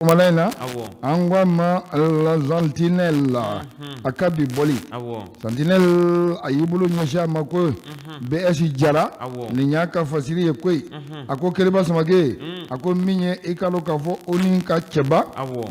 Malena, Angwama la Sentinelle, Akabi Boli, Sentinelle, Ayibulu Nyasha Mako, BS Jara, Ninyaka Fasiri Ekwe, Ako Keriba Samage, Ako Minye Ekalo Kafo, Oninka Cheba,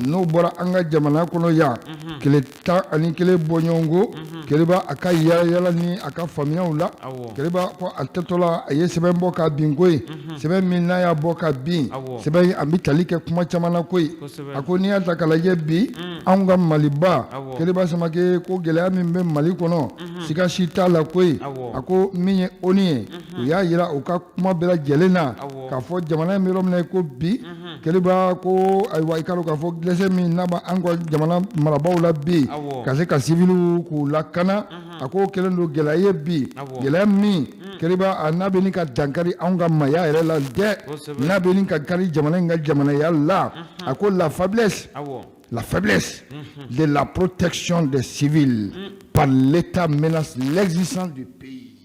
no Bora Anga Jamana Konoya, Keleta Anikele Bonyongo, Keriba Akaya Yalani, Aka Famiaula, Keriba Altetola, Yesebembo Kabingwe, Seben Minaya Boka Bin, Seben Amitalike Kumachamana Kwe. Ako ni ata kalaje bi anga maliba kele samake ko gelaya min be mali kono sika shita la koy ako minye oni ya yira o ka kuma bela jelena ka fo jamana mi rom na ko bi kele ko ay wa ikalo ka fo glese min naba ango jamana marabaw la bi ka se ka civilu ku lakana ako kele ndo gelaye bi gelaya mi kele anabe ni ka dankari anga maya ere la de nabe ni ka kari jamana ngal jamana yalla ako la faiblesse de la protection des civils par l'État menace l'existence du pays.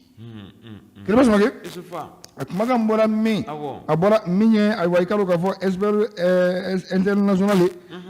Qu'est-ce que c'est que Akmaga mbora mi abora minye aywaikalo ka fo esber international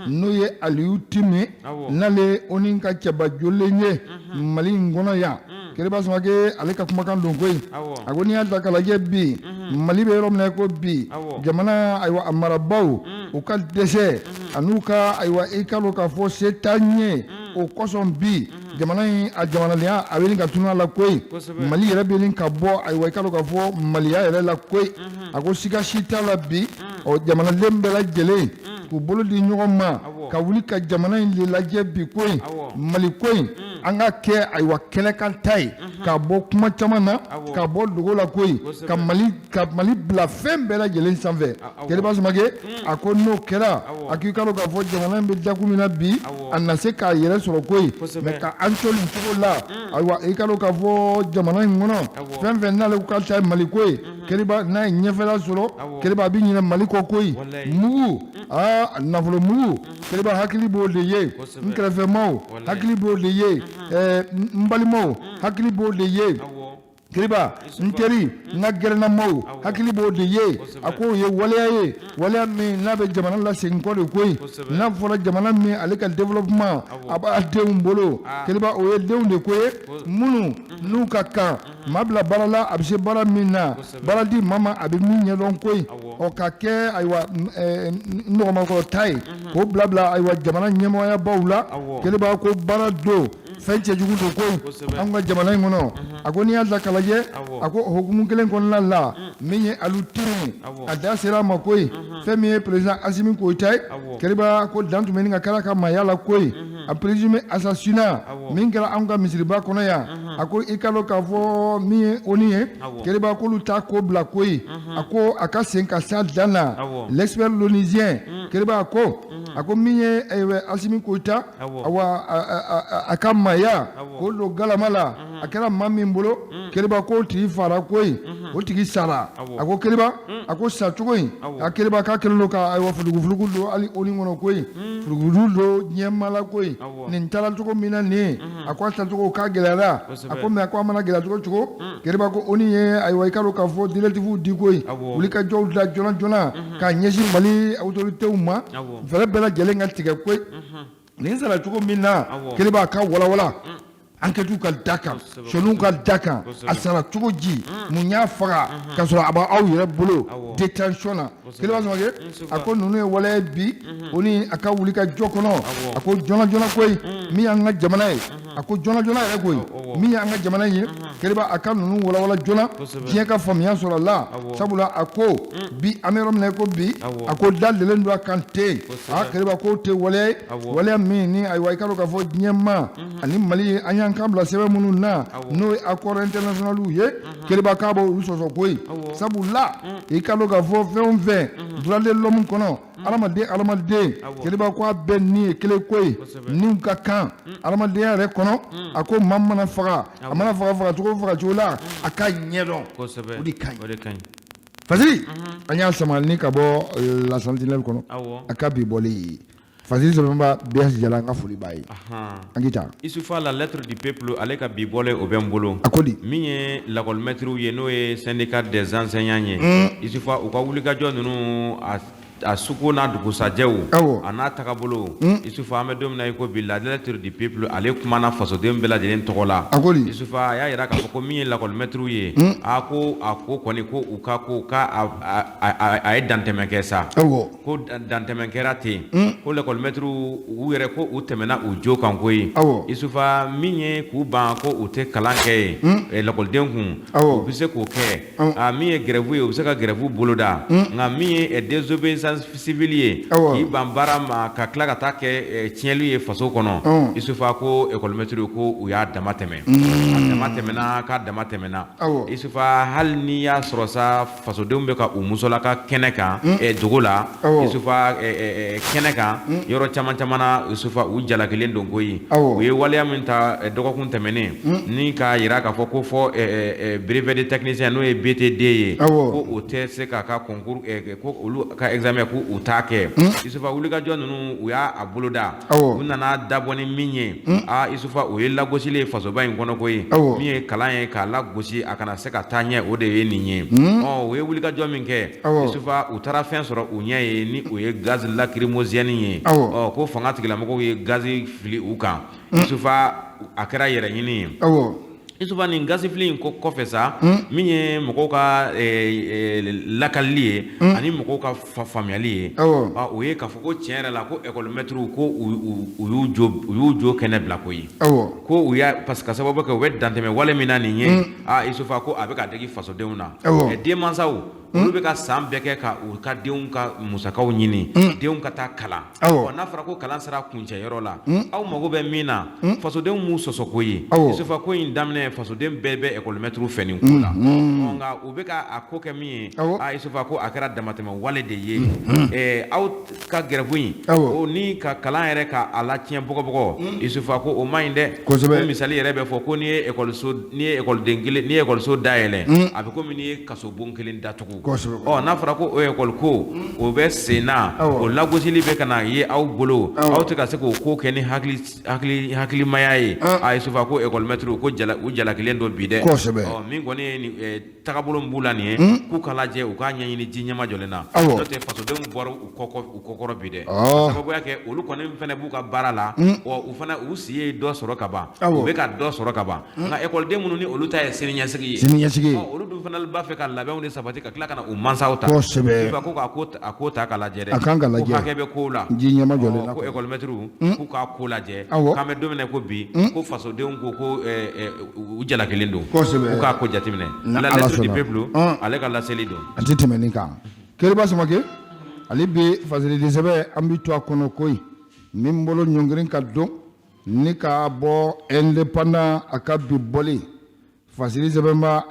no ye aliutime nale oninka chaba jolenye mali ngona ya kele samake aleka kumakan dongoy agoni alta kala bi mali be rom na ko bi jamana aywa amara baw o kal dese anuka aywa ikalo ka fo setanye o koson bi jamana a jamana liya aweli ka tuna la koy mali yere be ka bo aywa ikalo ka fo mali ya yere la koy ago sika shita la bi o jamana lembe la jele ku bolo di nyoma ka wuli ka jamana in la jebi koy mali koy anga ke aywa kele kan tay ka bo kuma chamana ka bo dogo la koy ka mali bla fembe la jele sanve kele ba samage ako no kera akikalo ka fo jamana be jakumina bi anase ka yere soro koy me ka antoli tugo la aywa ikalo ka fo jamana ngono fembe na le ka tay mali koy kele ba na nyefela soro kele ba bi nyina mali ko koy mugu nafolo mugu kele ba hakili bo de ye nkrefe maw hakili bo de ye mbali maw hakili bo de ye kiriba nteri na gerna mo hakili bo de ye ako ye wala mi na be jamana la sen ko de koy na fola jamana mi aleka development aba de umbolo kiriba o ye de unde koy munu nu kaka mabla barala abse bara minna baradi mama abi minye don koy o kake aywa no ma ko tay ko blabla aywa jamana nyemo ya bawla kiriba ko barado fenche jugudo koy anga jamana ngono agoni alda kalaje ako hokumu kelen kon la minye alutini ada sera makoy femi president Assimi Goïta keriba ko dantu meninga kala ka mayala koy a présumé assassinat mingala anga misriba kono ya ako ikalo ka fo mi oniye keriba ko luta ko bla koy ako aka senka sadana l'expert lonisien keriba ako minye Assimi Goïta awa aka maya ko lo galamala akara mami mbolo keriba ko ti fara koy o tigi sara ako keriba ako sa tugoy akeriba ka kello ka ay wa fulugu do ali oni ngono koy fulugu do nyemala koy nin talal tugo mina ni ako tal tugo ka gelara ako me ako amana gelara tugo keriba ko oni ye ay wa ikalo ka fo dilatifu di koy uli ka jow la jona ka nyesi mali autorité umma fere bela jelenga tiga koy nin sala tugo mina keriba ka wala enquête ka daka selon ka daka asara tugoji munya fara ka sura aba aw yere bolo détention na kele ba zama ako nunu wala bi oni aka wuli ka jokono ako jona koy mi anga jamana ako jona yere koy mi anga jamana yi kele ba aka nunu wala jona bien ka famiya sura la sabula ako bi amerom ne ko bi ako dal de lendo akante kele ba ko te wala mi ni ay way kalo ka fo nyema ani mali anya kambla sebe munu na no accord international ye keriba kabo usoso koy sabula e kalo ga fo fe droit de l'homme kono alamade keriba ko ben ni kele koy ni ka kan alamade re kono ako mamana faga amana faga to la aka nyedon odi kan fazili anya samal ni kabo la sentinelle kono aka bi boli Facile seulement bien jalanga foli bayi. Angita. Isufa la lettre du peuple avec a bibole au bembolo. Akodi. Minye la colmaître ou yeno e syndicat des enseignants. Isufa ou ka wuli ka jo nunu a suko n'a dugusajɛw Awɔ. a n'a tagabolo Isufa an bɛ don min na i ko bi la lettre du peuple ale kumana fasoden bɛɛ lajɛlen tɔgɔ la A ko di? Isufa a y'a yira k'a fɔ ko min ye lakɔlimɛtiriw ye a ko kɔni ko u ka ko a ye dantɛmɛ kɛ sa Awɔ. ko dantɛmɛ kɛra ten ko lakɔlimɛtiriw u yɛrɛ ko u tɛmɛna u jo kan koyi Awɔ. Isufa min ye k'u ban ko u tɛ kalan kɛ ye lakɔliden kun Awɔ. u bɛ se k'o kɛ min ye grève ye u bɛ se ka grève boloda nka min ye désobéissance civile ye Awɔ. k'i ban baara ma ka tila ka taa kɛ tiɲɛli ye faso kɔnɔ Isufa ko école-maître ko u y'a dama tɛmɛ a dama tɛmɛna k'a dama tɛmɛna Awɔ. Isufa hali n'i y'a sɔrɔ sa fasodenw bɛ ka u musolaka kɛnɛ kan dogo la Awɔ. Isufa kɛnɛ kan yɔrɔ caman caman na Isufa u jalakilen don koyi Awɔ. u ye waleya min ta dɔgɔkun tɛmɛnen ni k'a yira k'a fɔ ko fɔ brevet de technicien n'o ye BTD ye Awɔ. ko o tɛ se k'a ka concours ko olu ka examen ko u t'a kɛ Isufa wulikajɔ ninnu u y'a boloda Awɔ. u nana dabɔ ni min ye Isufa o ye lagosili ye fasoba in kɔnɔ koyi Awɔ. min ye kalan ye k'a lagosi a kana se ka taa ɲɛ o de ye nin ye u ye wulikajɔ min kɛ Awɔ. Isufa u taara fɛn sɔrɔ u ɲɛ ye ni o ye gaz lacrymogène ye Awɔ. ko fanga tigilamɔgɔw ye gaz fili u kan Isufa a kɛra yɛrɛɲini ye Awɔ. Isufa nin gasifili in kɔfɛ sa min ye mɔgɔw ka lakalili ye ani mɔgɔw ka faamuyali ye Awɔ. o ye k'a fɔ ko tiɲɛ yɛrɛ la ko école-maîtres ko u y'u jo kɛnɛ bila koyi Awɔ. ko u y'a parce que sababu kɛ u bɛ dantɛmɛ wale min na nin ye Isufa ko a bɛ ka digi fasodenw na Awɔ. denmansaw olu bɛ ka san bɛɛ kɛ ka u ka denw ka musakaw ɲini denw ka taa kalan Awɔ. n'a fɔra ko kalan sera kuncɛyɔrɔ la aw mago bɛ min na fasodenw m'u sɔsɔ ko ye Awɔ. Isufa ko in daminɛ fasoden bɛɛ bɛ école-maîtres fɛ nin ko la nka u bɛ ka a ko kɛ min ye Awɔ. Isufa ko a kɛra damatɛmɛ wale de ye aw ka grève in Awɔ. ni ka kalan yɛrɛ ka a la tiɲɛ bɔgɔbɔgɔ Isufa ko o man ɲi dɛ Kosɛbɛ. ko misali yɛrɛ bɛ fɔ ko n'i ye école-so dayɛlɛ a bɛ komi n'i ye kasobon kelen datugu Kosɛbɛ. n'a fɔra ko o école ko o bɛ sen na Awɔ. o lagosili bɛ ka na ye aw bolo Awɔ. aw tɛ ka se k'o ko kɛ ni hakilimaya ye Isufa ko école-maîtres ko u jalakilen don bi dɛ Kosɛbɛ. min kɔni ye nin tagabolo min b'u la nin ye k'u k'a lajɛ u k'a ɲɛɲini ji ɲɛma jɔlen na Awɔ. n'o tɛ fasodenw bɔra u kɔkɔrɔ bi dɛ Ɔ. sababuya kɛ olu kɔni fana b'u ka baara la u fana u si ye dɔ sɔrɔ ka ban Awɔ. u bɛ ka dɔ sɔrɔ ka ban nka école den minnu ni olu ta ye siniɲɛsigi ye Siniɲɛsigi ye. olu dun fana b'a fɛ ka labɛnw de sabati ka tila ka na u mansaw ta Kosɛbɛ. Isufa ko a ko ta k'a lajɛ dɛ A kan ka lajɛ. ko hakɛ bɛ kow la Ji ɲɛma jɔlen na. ko école-maîtres k'u k'a ko lajɛ Awɔ. k'an bɛ don min na ko bi ko fasodenw ko u jalakilen don Kosɛbɛ. k'u k'a ko jateminɛ Na la Ala lettre du sɔnna. peuple ale ka laseli don A tɛ tɛmɛ nin kan. Keriba Samakɛ ale bɛ fasilidi sɛbɛn an bɛ to a kɔnɔ koyi min bolo ɲɔngiri ka don ni k'a bɔ indépendant a ka bi bɔli fasili sɛbɛnba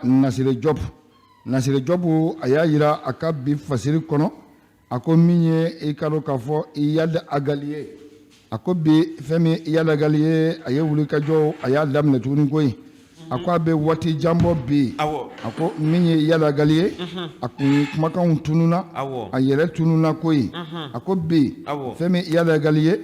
Nasiri Jɔbu a y'a yira a ka bi fasili kɔnɔ a ko min ye i ka dɔn k'a fɔ Iyad Agali ye a ko bi fɛn min Iyad Agali ye a ye wulikajɔ a y'a daminɛ tuguni koyi a ko a bɛ waati jan bɔ bi a ko min ye Iyad Agali ye a kun kumakanw tununa a yɛrɛ tununa koyi a ko bi fɛn min Iyad Agali ye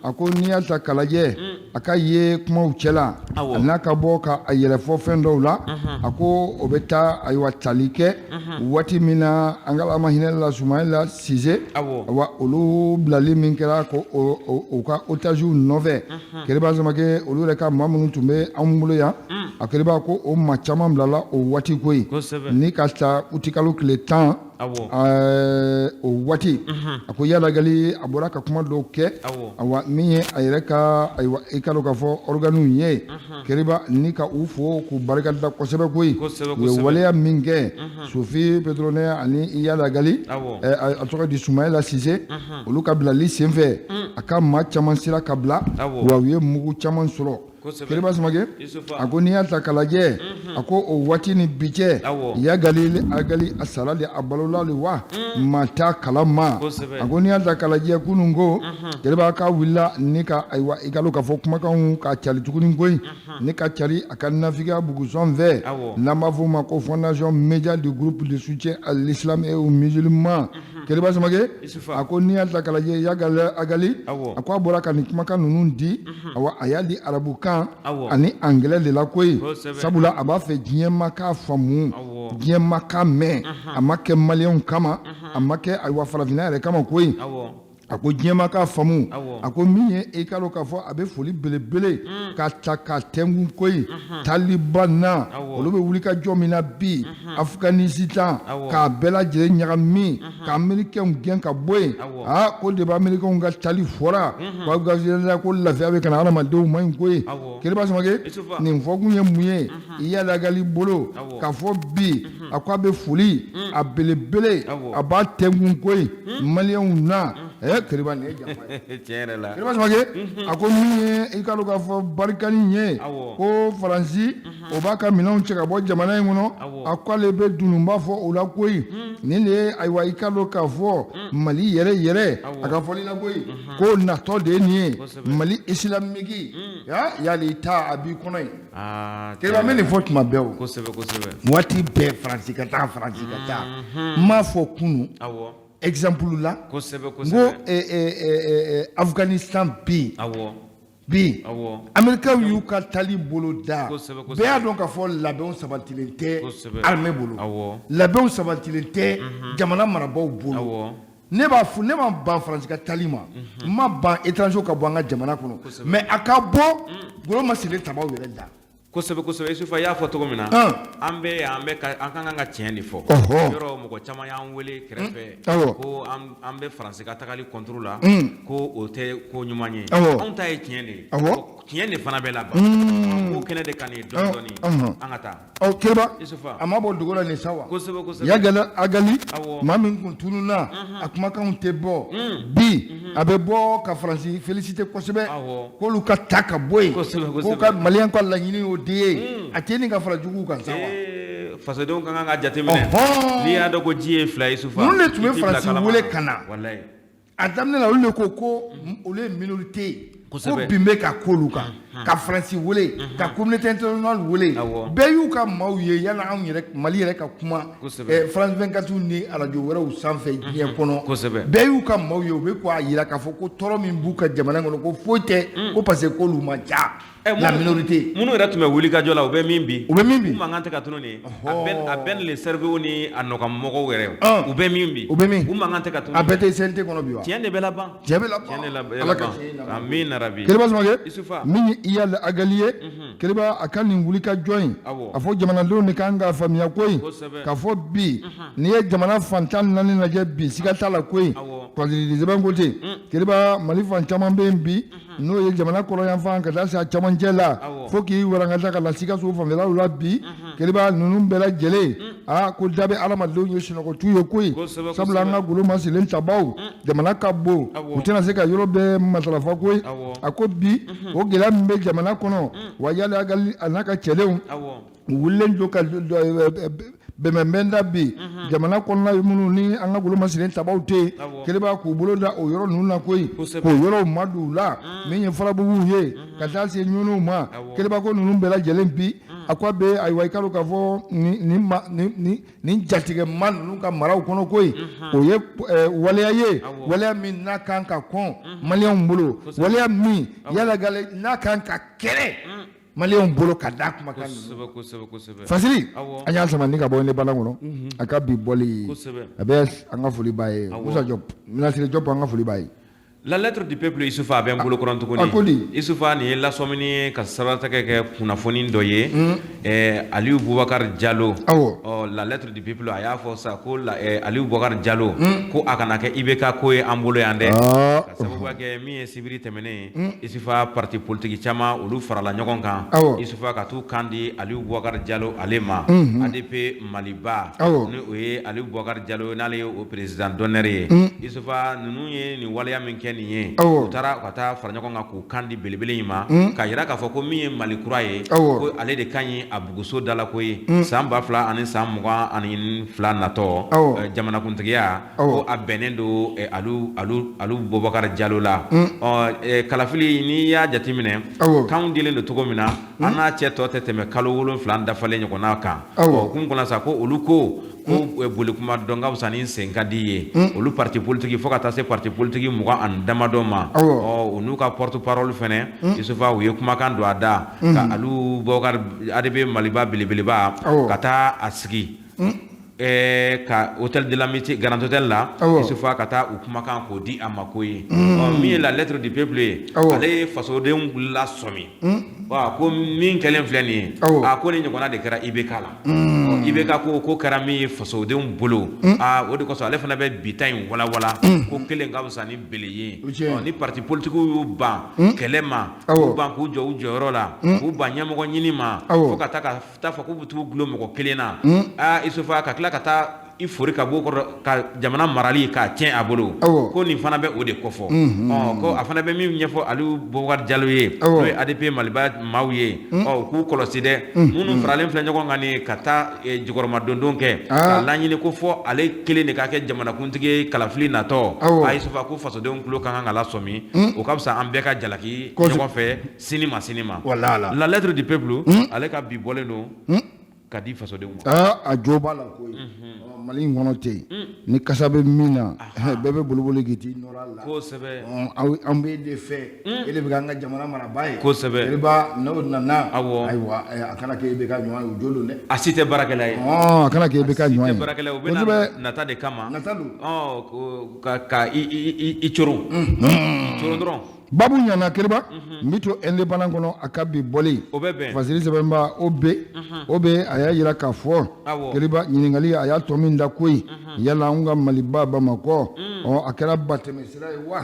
a ko n'i y'a ta k'a lajɛ a ka ye kumaw cɛla a n'a ka bɔ ka a yɛrɛ fɔ fɛn dɔw la a ko o bɛ taa ayiwa tali kɛ waati min na an ka Ala hinɛ la Sumayila Size awa olu bilali min kɛra ko o ka otages nɔfɛ Keriba Samakɛ olu yɛrɛ ka maa minnu tun bɛ anw bolo yan a Keriba ko o maa caman bilala o waati koyi ni ka taa utikalo tile 10 o waati a ko Iyad Agali a bɔra ka kuma dɔw kɛ awa min ye a yɛrɛ ka ayiwa i ka dɔn k'a fɔ organew ye Keriba ni ka u fo k'u barikada kosɛbɛ koyi u ye waleya min kɛ Sofi Petronet ani Iyad Agali a tɔgɔ di Sumayila Sise olu ka bilali senfɛ a ka maa caman sera ka bila wa u ye mugu caman sɔrɔ Keriba Samakɛ a ko n'i y'a ta k'a lajɛ a ko o waati ni bi cɛ Iyad Agali a sara de a balola de wa maa t'a kalama a ko n'i y'a ta k'a lajɛ kunun ko Keriba k'a wulila ni ka ayiwa i ka dɔn k'a fɔ kumakanw ka cari tuguni koyi ni ka cari a ka nafigiya bugusɔn fɛ n'an b'a fɔ o ma ko Fondation Média du Groupe de Soutien à l'Islam et aux Musulmans keliba samake ako ni alta kalaje ya agali ako abora kan kumaka nunun di awa ayali arabukan ani anglais de la koyi sabula aba fe diɲɛ ma ka famu diɲɛ ma ka mɛn a ma kɛ maliyɛnw kama a ma kɛ ayiwa farafinna yɛrɛ kama koyi a ko diɲɛ ma ka famu a ko min ye e k'a dɔn k'a fɔ a bɛ foli belebele ka ta ka tɛngun koyi talibana olu bɛ wuli ka jɔ min na bi Afghanistan k'a bɛɛ lajɛlen ɲagami ka Américains gɛn ka bɔ yen ko de bɛ Américains ka tali fɔra ko lafiya bɛ ka na adamadenw ma ɲi koyi keriba samake nin fɔkun ye mun ye i y'a lagali bolo k'a fɔ bi a ko a bɛ foli a belebele a b'a tɛngun koyi maliyɛnw na keriba nin ye janfa ye keriba samake a ko min ye i ka dɔn k'a fɔ barikani ye ko Faransi o b'a ka minɛnw cɛ ka bɔ jamana in kɔnɔ a ko ale bɛ dununba fɔ o la koyi nin de ye ayiwa i ka dɔn k'a fɔ Mali yɛrɛ a ka fɔli la koyi ko natɔ de ye nin ye Mali islamique yali ta a b'i kɔnɔ yen keriba n bɛ nin fɔ tuma bɛɛ o waati bɛɛ Faransi ka taa n m'a fɔ kunun exemple la n ko Afghanistan bi Américains y'u ka tali bolo da bɛɛ y'a dɔn k'a fɔ labɛnw sabatilen tɛ armée bolo labɛnw sabatilen tɛ jamana marabaaw bolo ne ma ban Faransi ka tali ma n ma ban étrangers ka bɔ an ka jamana kɔnɔ mais a ka bɔ golo ma siri tabaw yɛrɛ da kosɛbɛ Isufa y'a fɔ cogo min na an kan ka tiɲɛ de fɔ yɔrɔ mɔgɔ caman y'an wele kɛrɛfɛ ko an bɛ Faransi ka tagali contrôle la ko o tɛ ko ɲuman ye anw ta ye tiɲɛ de ye tiɲɛ de fana bɛ laban ko kɛnɛ de ka nin dɔɔni an ka taa keriba a ma bɔ dogo la nin sa wa ya gɛlɛ agali maa min kun tununna a kumakanw tɛ bɔ bi a bɛ bɔ ka Faransi féliciter kosɛbɛ k'olu ka ta ka bɔ yen ko ka maliyɛn ka laɲini y'o de ye a tɛ nin ka fara juguw kan sa wa fasodenw ka kan ka jateminɛ n'i y'a dɔn ko ji ye fila ye Isufa ninnu de tun bɛ Faransi wele ka na a daminɛ la olu de ko olu ye minorité ye ko bin bɛ ka k'olu kan ka Faransi wele ka communauté internationale wele bɛɛ y'u ka maaw ye yanni anw yɛrɛ Mali yɛrɛ ka kuma France 24 ni radio wɛrɛw sanfɛ diɲɛ kɔnɔ bɛɛ y'u ka maaw ye u bɛ k'a jira k'a fɔ ko tɔɔrɔ min b'u ka jamana kɔnɔ ko foyi tɛ ko parce que k'olu ma ca la minorité minnu yɛrɛ tun bɛ wuli ka jɔ la u bɛ min bi u mankan tɛ ka tunun nin a bɛɛ les cerveaux ni a nɔkamɔgɔw yɛrɛ u bɛ min bi u mankan tɛ ka tunun a bɛɛ tɛ CNT kɔnɔ bi wa tiɲɛ de bɛ laban Ala ka amin rabi keriba samake min ye i y'a agali ye keriba a ka nin wuli ka jɔ in a fɔ jamanadenw de kan ka faamuya koyi k'a fɔ bi n'i ye jamana fantan naani lajɛ bi siga t'a la koyi kɔlɔsili sɛbɛn ko ten keriba Mali fan caman bɛ yen bi n'o ye jamana kɔrɔyanfan ka taa se a camancɛ la fo k'i warankata ka na Sikaso fanfɛlaw la bi keriba ninnu bɛɛ lajɛlen ko da bɛ adamadenw ye sunɔgɔtu ye koyi sabula an ka golo masilen tabaw jamana ka bon u tɛna se ka yɔrɔ bɛɛ matarafa koyi a ko bi o gɛlɛya min bɛ jamana kɔnɔ wa yali a n'a ka cɛlenw u wulilen jɔ ka bɛnbɛnda bi jamana kɔnɔna ye minnu ni an ka golo masilen tabaw tɛ yen keriba k'u bolo da o yɔrɔ ninnu na koyi k'o yɔrɔw madon u la min ye farabuguw ye ka taa se ɲɔniw ma keriba ko ninnu bɛɛ lajɛlen bi a ko a bɛ ayiwa i ka dɔn k'a fɔ nin jatigɛma ninnu ka maraw kɔnɔ koyi o ye waleya ye waleya min n'a kan ka kɔn maliyɛnw bolo waleya min yala n'a kan ka kɛlɛ maliyɛnw bolo ka da kumakan ninnu fasili an y'a sama ni ka bɔ ne bala kɔnɔ a ka bi bɔli a bɛ an ka foli b'a ye Musa Jɔp Minasiri Jɔp an ka foli b'a ye La lettre du peuple Isufa a bɛ n bolo kɔrɔ tuguni Isufa nin ye lasɔmini ye ka saratakɛ kɛ kunnafoni dɔ ye Aliyu Bubakar Jalo la lettre du peuple a y'a fɔ sa ko Aliyu Bubakar Jalo ko a kana kɛ IBK ko ye an bolo yan dɛ ka sababuya kɛ min ye sibiri tɛmɛnen Isufa parti politique caman olu farala ɲɔgɔn kan Isufa ka t'u kan di Aliyu Bubakar Jalo ale ma ADP Maliba ni o ye Aliyu Bubakar Jalo n'ale ye o président d'honneur ye Isufa ninnu ye nin waleya min kɛ nin ye u taara ka taa fara ɲɔgɔn kan k'u kan di belebele in ma ka yira k'a fɔ ko min ye Mali kura ye ko ale de kan ye a buguso dala ko ye san 2000 ani san 22 natɔ jamanakuntigiya ko a bɛnnen don Aliyu Bubakar Jalo la kalafili n'i y'a jateminɛ kanw dilen don cogo min na an n'a cɛ tɔ tɛ tɛmɛ kalo 7 dafalen ɲɔgɔnna kan kun kɔnɔ sa ko olu ko ko boli kuma dɔn ka fisa ni sen ka di ye olu parti politique fo ka taa se parti politique 20 damadɔ ma o n'u ka porte parole fɛnɛ Isufa u ye kumakan don a da ka alu Bubakar ADP Maliba belebeleba ka taa a sigi ka hôtel de l'amitié Grand Hôtel la Isufa ka taa u kumakan k'o di a ma ko ye min ye la lettre du peuple ye ale ye fasodenw la sɔmi ko min kɛlen filɛ nin ye ko ni ɲɔgɔnna de kɛra IBK la IBK ko kɛra min ye fasodenw bolo o de kosɔn ale fana bɛ bita in walawala ko kelen ka fisa ni bele ye ni parti politique y'u ban kɛlɛ ma k'u ban k'u jɔ u jɔyɔrɔ la k'u ban ɲɛmɔgɔ ɲini ma fo ka taa fɔ k'u bɛ t'u gulo mɔgɔ kelen na Isufa ka tila ka taa i fori ka bɔ kɔrɔ ka jamana marali k'a tiɲɛ a bolo ko nin fana bɛ o de kɔfɔ ko a fana bɛ min ɲɛfɔ Aliyu Bubakar Jalo ye n'o ye ADP Maliba maaw ye k'u kɔlɔsi dɛ minnu faralen filɛ ɲɔgɔn kan ni ka taa jukɔrɔma dondon kɛ k'a laɲini ko fɔ ale kelen de k'a kɛ jamanakuntigi ye kalafili natɔ Isufa ko fasodenw tulo ka kan ka lasɔmi o ka fisa an bɛɛ ka jalaki ɲɔgɔn fɛ sini ma la lettre du peuple ale ka bi bɔlen don ka di fasodenw ma a jo b'a la koyi Mali in kɔnɔ ten ni kasa bɛ min na bɛɛ bɛ boliboli k'i t'i nɔrɔ a la kosɛbɛ an bɛ de fɛ e de bɛ k'an ka jamana maraba ye kosɛbɛ Yɛrɛba n'o nana ayiwa a kana kɛ e bɛ ka ɲɔgɔn ye o jo don dɛ a si tɛ baarakɛla ye a kana kɛ e bɛ ka ɲɔgɔn ye baarakɛla u bɛ nata de kama nata don ka i coron dɔrɔn babu ɲana Keriba n bɛ to indépendant kɔnɔ a ka bi bɔli fasiri sɛbɛnba o bɛ a y'a jira k'a fɔ Keriba ɲininkali a y'a tɔ min da koyi yala an ka Maliba Bamakɔ a kɛra batɛmɛsira ye wa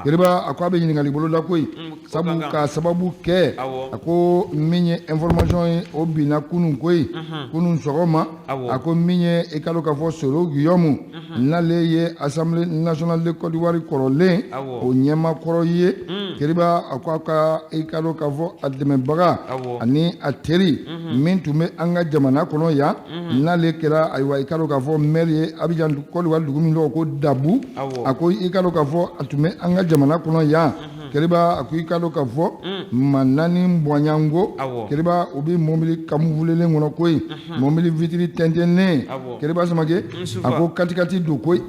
Keriba a ko a bɛ ɲininkali bolo da koyi sabu ka sababu kɛ a ko min ye information ye o binna kunun koyi kunun sɔgɔma a ko min ye i ka dɔn k'a fɔ Solo Guillaume n'ale ye Assemblée nationale de Côte d'Ivoire kɔrɔlen o ɲɛmakɔrɔ ye Keriba a ko a ka i ka dɔn k'a fɔ a dɛmɛbaga ani a teri min tun bɛ an ka jamana kɔnɔ yan n'ale kɛra ayiwa i ka dɔn k'a fɔ maire ye Abidjan Côte d'Ivoire dugu min tɔgɔ ko Dabu a ko i ka dɔn k'a fɔ a tun bɛ an ka jamana kɔnɔ yan Keriba a ko i ka dɔn k'a fɔ Manani Bɔɲango Keriba o bɛ mobili camouflelen kɔnɔ koyi mobili vitre tɛntɛnnen Keriba Samake a ko katikati don koyi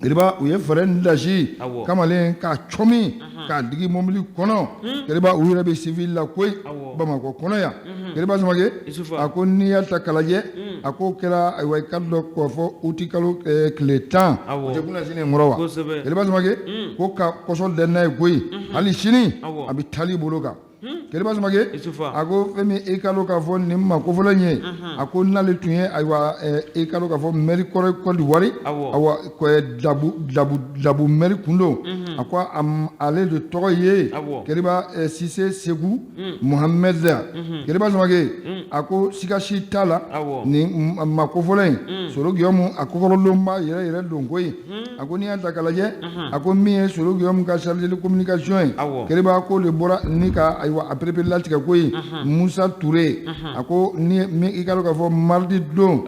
Keriba u ye fɛɛrɛ dasi kamalen k'a cɔmi k'a digi mobili kɔnɔ Keriba u yɛrɛ bɛ civil la koyi Bamakɔ kɔnɔ yan Keriba Samake a ko n'i y'a ta k'a lajɛ a ko kɛra ayiwa i ka dɔn k'a fɔ uti kalo tile 10 o tɛ kunna sini ŋɔrɔ wa Keriba Samake ko ka kɔsɔ da n'a ye koyi hali sini a bɛ taali bolo kan Keriba Samake a ko fɛn min i ka dɔn k'a fɔ nin ma kofɔlen ye a ko n'ale tun ye ayiwa i ka dɔn k'a fɔ maire kɔrɔ Côte d'Ivoire awa Dabu maire kun don a ko ale de tɔgɔ ye Keriba Sise Segu Mohamed Keriba Samake a ko sikasi t'a la nin ma kofɔlen in Solo Guillaume a kɔkɔrɔlenba yɛrɛ don koyi a ko n'i y'a ta k'a lajɛ a ko min ye Solo Guillaume ka chargé de communication ye Keriba ko de bɔra ni ka ayiwa a perepere latigɛ koyi Musa Touré a ko ni i ka dɔn k'a fɔ mardi don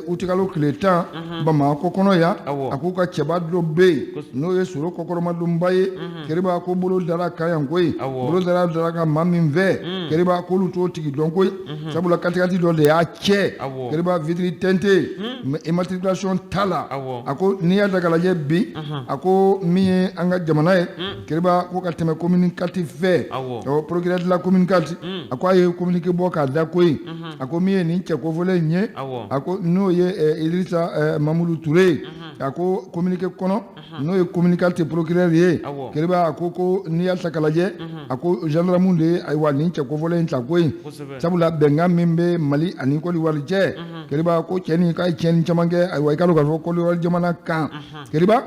utikalo tile 10 Bamakɔ kɔnɔ yan a k'u ka cɛba dɔ bɛ yen n'o ye Solo kɔkɔrɔmadonba ye Keriba ko bolo dara kan yan koyi bolo dara ka maa min fɛ Keriba k'olu t'o tigi dɔn koyi sabula katikati dɔ de y'a cɛ Keriba vitre tɛntɛ immatriculation t'a la a ko n'i y'a ta k'a lajɛ bi a ko min ye an ka jamana ye Keriba ko ka tɛmɛ communicatif fɛ procureur de la communicatif a ko a ye communiqué bɔ k'a da koyi a ko min ye nin cɛ kofɔlen ye a ko n'o ye Idrissa Mamadou Touré a ko communiqué kɔnɔ n'o ye communicatif procureur ye Keriba a ko n'i y'a ta k'a lajɛ a ko gendarme de ye ayiwa nin cɛ kofɔlen ta koyi sabula bɛnkan min bɛ Mali ani Côte d'Ivoire cɛ Keriba ko cɛ nin k'a ye tiɲɛni caman kɛ ayiwa i ka dɔn k'a fɔ Côte d'Ivoire jamana kan Keriba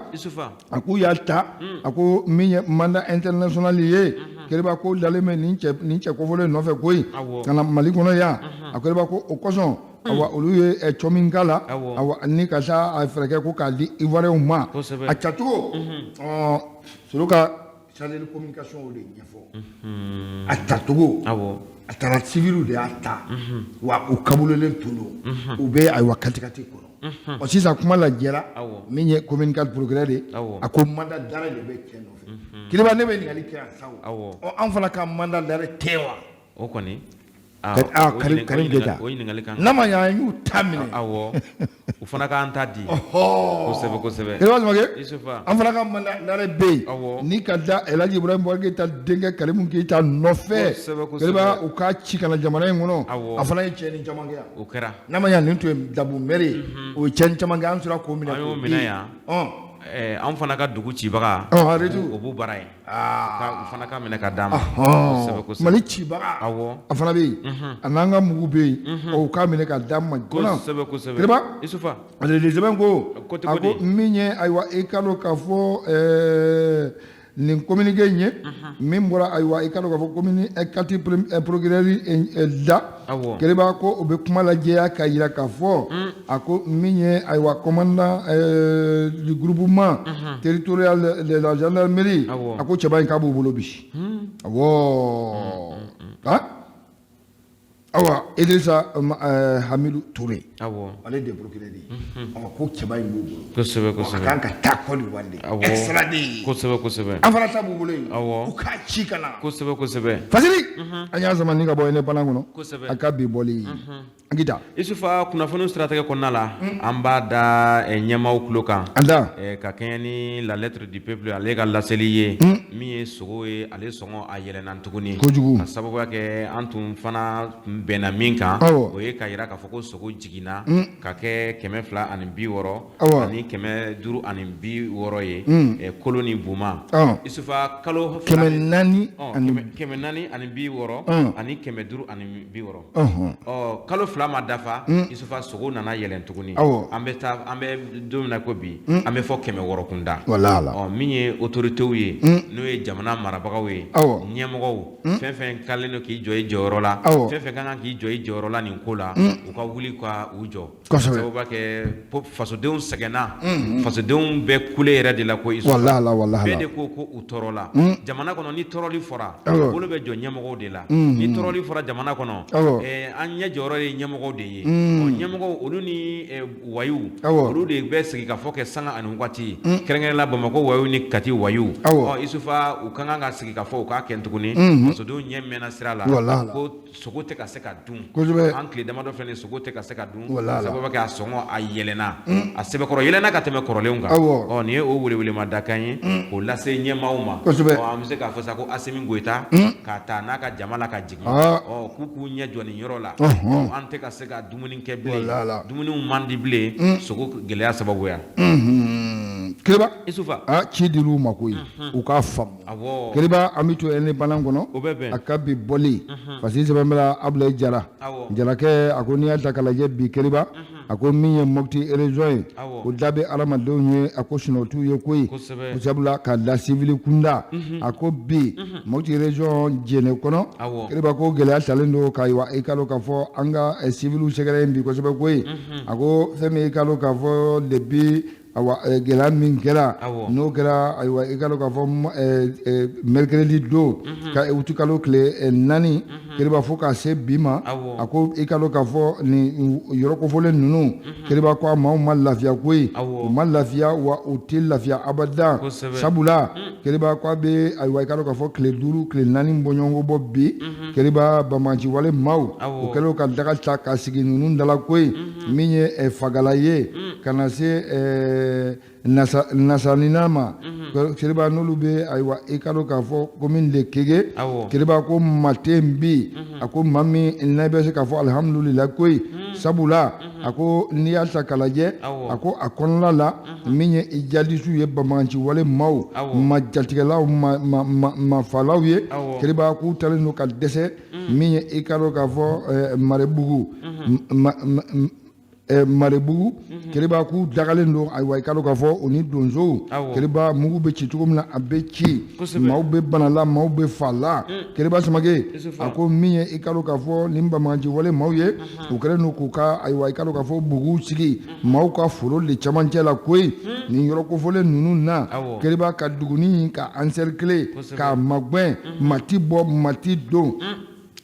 a k'u y'a ta a ko min ye mandat international ye Keriba ko dalen bɛ nin cɛ kofɔlen nɔfɛ koyi ka na Mali kɔnɔ yan a Keriba ko o kosɔn awa olu ye cɔ min k'a la awa ni ka sa a fɛɛrɛ kɛ ko k'a di Ivoirien ma a tacogo Solo ka chargé de communication o de ɲɛfɔ a tacogo a taara civil de y'a ta wa u kabulolen tun don u bɛ ayiwa katikati kɔnɔ sisan kuma lajɛra min ye communicatif procureur ye a ko mandat d'arrêt de bɛ cɛ nɔfɛ Keriba ne bɛ ɲininkali kɛ yan sa o an fana ka mandat d'arrêt tɛ wa o kɔni Karim Geta nama ya yu tamine awo u fana ka anta di kosɛbɛ Isufa an fana ka nare be ni ka da Elaji Ibrahim Boubacar ta denkɛ Karimu Keita nɔfɛ Keriba u ka ci kana jamana in kɔnɔ a fana ye cɛni caman kɛ o kɛra nama ya nin tun ye Dabu Mɛri o ye cɛni caman kɛ an sera k'o minɛ an y'o minɛ yan an fana ka dugu cibaga o b'u bara ye u fana ka minɛ ka d'a ma Mali cibaga a fana bɛ yen a n'an ka mugu bɛ yen o k'a minɛ ka d'a ma kosɛbɛ Keriba Isufa ale de sɛbɛn ko a ko min ye ayiwa i ka dɔn k'a fɔ nin communiqué in ye min bɔra ayiwa i ka dɔn k'a fɔ commune carte procureur da Keriba ko o bɛ kuma lajɛya ka jira k'a fɔ a ko min ye ayiwa commandant du groupement territorial de la gendarmerie a ko cɛba in k'a b'u bolo bi awa Idrissa Hamidou Touré ale de procureur de ko cɛba in b'u bolo kosɛbɛ a kan ka taa Côte d'Ivoire de extradé kosɛbɛ an fana ta b'u bolo yen u k'a ci ka na kosɛbɛ Fasili an y'a sama ni ka bɔ ne bana kɔnɔ a ka bi bɔli an kita Isufa kunnafoni siratigɛ kɔnɔna la an b'a da ɲɛmaaw tulo kan ka kɛɲɛ ni la lettre du peuple ale ka laseli ye min ye sogo ye ale sɔngɔ a yɛlɛnna tuguni kojugu ka sababuya kɛ an tun fana bɛnna min kan o ye ka yira k'a fɔ ko sogo jiginna ka kɛ 260 ani 560 ye kolo ni buma Isufa kalo 460 ani 560 kalo fila ma dafa Isufa sogo nana yɛlɛn tuguni an bɛ don min na ko bi an bɛ fɔ 600 kunda min ye autorités ye n'o ye jamana marabagaw ye ɲɛmɔgɔw fɛn fɛn kalen do k'i jɔ i jɔyɔrɔ la fɛn fɛn kan k'i jɔ i jɔyɔrɔ la nin ko la u ka wuli ka u jɔ sababu b'a kɛ fasodenw sɛgɛnna fasodenw bɛ kule yɛrɛ de la ko Isufa bɛɛ de ko u tɔɔrɔ la jamana kɔnɔ ni tɔɔrɔli fɔra bolo bɛ jɔ ɲɛmɔgɔw de la ni tɔɔrɔli fɔra jamana kɔnɔ an ɲɛ jɔyɔrɔ ye ɲɛmɔgɔw de ye ɲɛmɔgɔw olu ni wayiw olu de bɛ sigi ka fɔ kɛ sanga ani waati kɛrɛnkɛrɛnla Bamakɔ wayiw ni Kati wayiw Isufa u kan ka sigi ka fɔ u k'a kɛ tuguni fasodenw ɲɛ mɛnna sira la ko sogo tɛ ka se ka dun an tile damadɔ filɛ nin sogo tɛ ka se ka dun sababu kɛ a sɔngɔ a yɛlɛnna a sɛbɛkɔrɔ yɛlɛnna ka tɛmɛ kɔrɔlenw kan nin ye o welewelemadakan ye k'o lase ɲɛmaaw ma an bɛ se k'a fɔ sa ko Asimi Goyita k'a ta n'a ka jama la ka jigin k'u ɲɛ jɔ nin yɔrɔ la an tɛ ka se ka dumuni kɛ bilen dumuniw man di bilen sogo gɛlɛya sababuya Keriba Isufa ci dir'u ma ko ye u k'a faamu Keriba an bɛ to ne bana kɔnɔ a ka bi bɔli parce que sɛbɛn bɛla Abulaye Jara Jarakɛ a ko n'i y'a ta k'a lajɛ bi Keriba a ko min ye Mopti région ye o da bɛ adamadenw ye a ko sinon t'u ye koyi ko sabula ka da civil kunda a ko bi Mopti région jɛnɛ kɔnɔ Keriba ko gɛlɛya talen don k'ayiwa i ka dɔn k'a fɔ an ka civil sɛgɛrɛ bi kosɛbɛ koyi a ko fɛn min i ka dɔn k'a fɔ depuis gɛlɛya min kɛra n'o kɛra ayiwa i ka dɔn k'a fɔ mercredi don ka uti kalo tile 4 Keriba fo ka se bi ma a ko i ka dɔn k'a fɔ nin yɔrɔ kofɔlen ninnu Keriba ko a maaw ma lafiya koyi u ma lafiya wa u tɛ lafiya abada sabula Keriba ko a bɛ ayiwa i ka dɔn k'a fɔ tile 5 tile 4 bɔɲɔgɔnko bɔ bi Keriba Banbanciwale maaw u kɛlen ka daga ta ka sigi ninnu dala koyi min ye fagala ye ka na se nasanina ma Keriba n'olu bɛ ayiwa i ka dɔn k'a fɔ commune de Kege Keriba ko maa tɛ yen bi a ko maa min n'a bɛ se k'a fɔ alihamudulila koyi sabula a ko n'i y'a ta k'a lajɛ a ko a kɔnɔna la min ye i jadisiw ye Banbanciwale maaw ma jatigɛlaw ma falaw ye Keriba k'u talen don ka dɛsɛ min ye i ka dɔn k'a fɔ Marebugu Marebugu Keriba k'u dagalen don ayiwa i ka dɔn k'a fɔ u ni donsow Keriba mugu bɛ ci cogo min na a bɛ ci maaw bɛ bana la maaw bɛ fa la Keriba Samake a ko min ye i ka dɔn k'a fɔ nin Banbanciwale maaw ye u kɛlen don k'u ka ayiwa i ka dɔn k'a fɔ buguw sigi maaw ka foro de camancɛ la koyi nin yɔrɔ kofɔlen ninnu na Keriba ka duguni ka encercler k'a magɛn mati bɔ mati don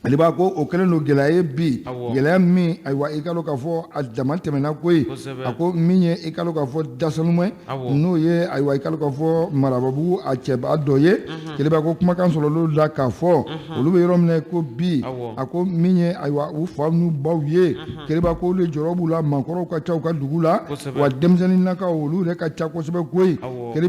ale b'a ko o kɛlen don gɛlɛya ye bi gɛlɛya min ayiwa i ka dɔn k'a fɔ a dama tɛmɛna ko ye a ko min ye i ka dɔn k'a fɔ dasanuma n'o ye ayiwa i ka dɔn k'a fɔ marababugu a cɛba dɔ ye kele b'a ko kumakan sɔrɔ olu la k'a fɔ olu bɛ yɔrɔ min ko bi a ko min ye ayiwa u fa n'u baw ye kele b'a ko olu jɔyɔrɔ b'u la maakɔrɔw ka ca u ka dugu la wa denmisɛnnin nakaw olu yɛrɛ ka ca kosɛbɛ ko ye kele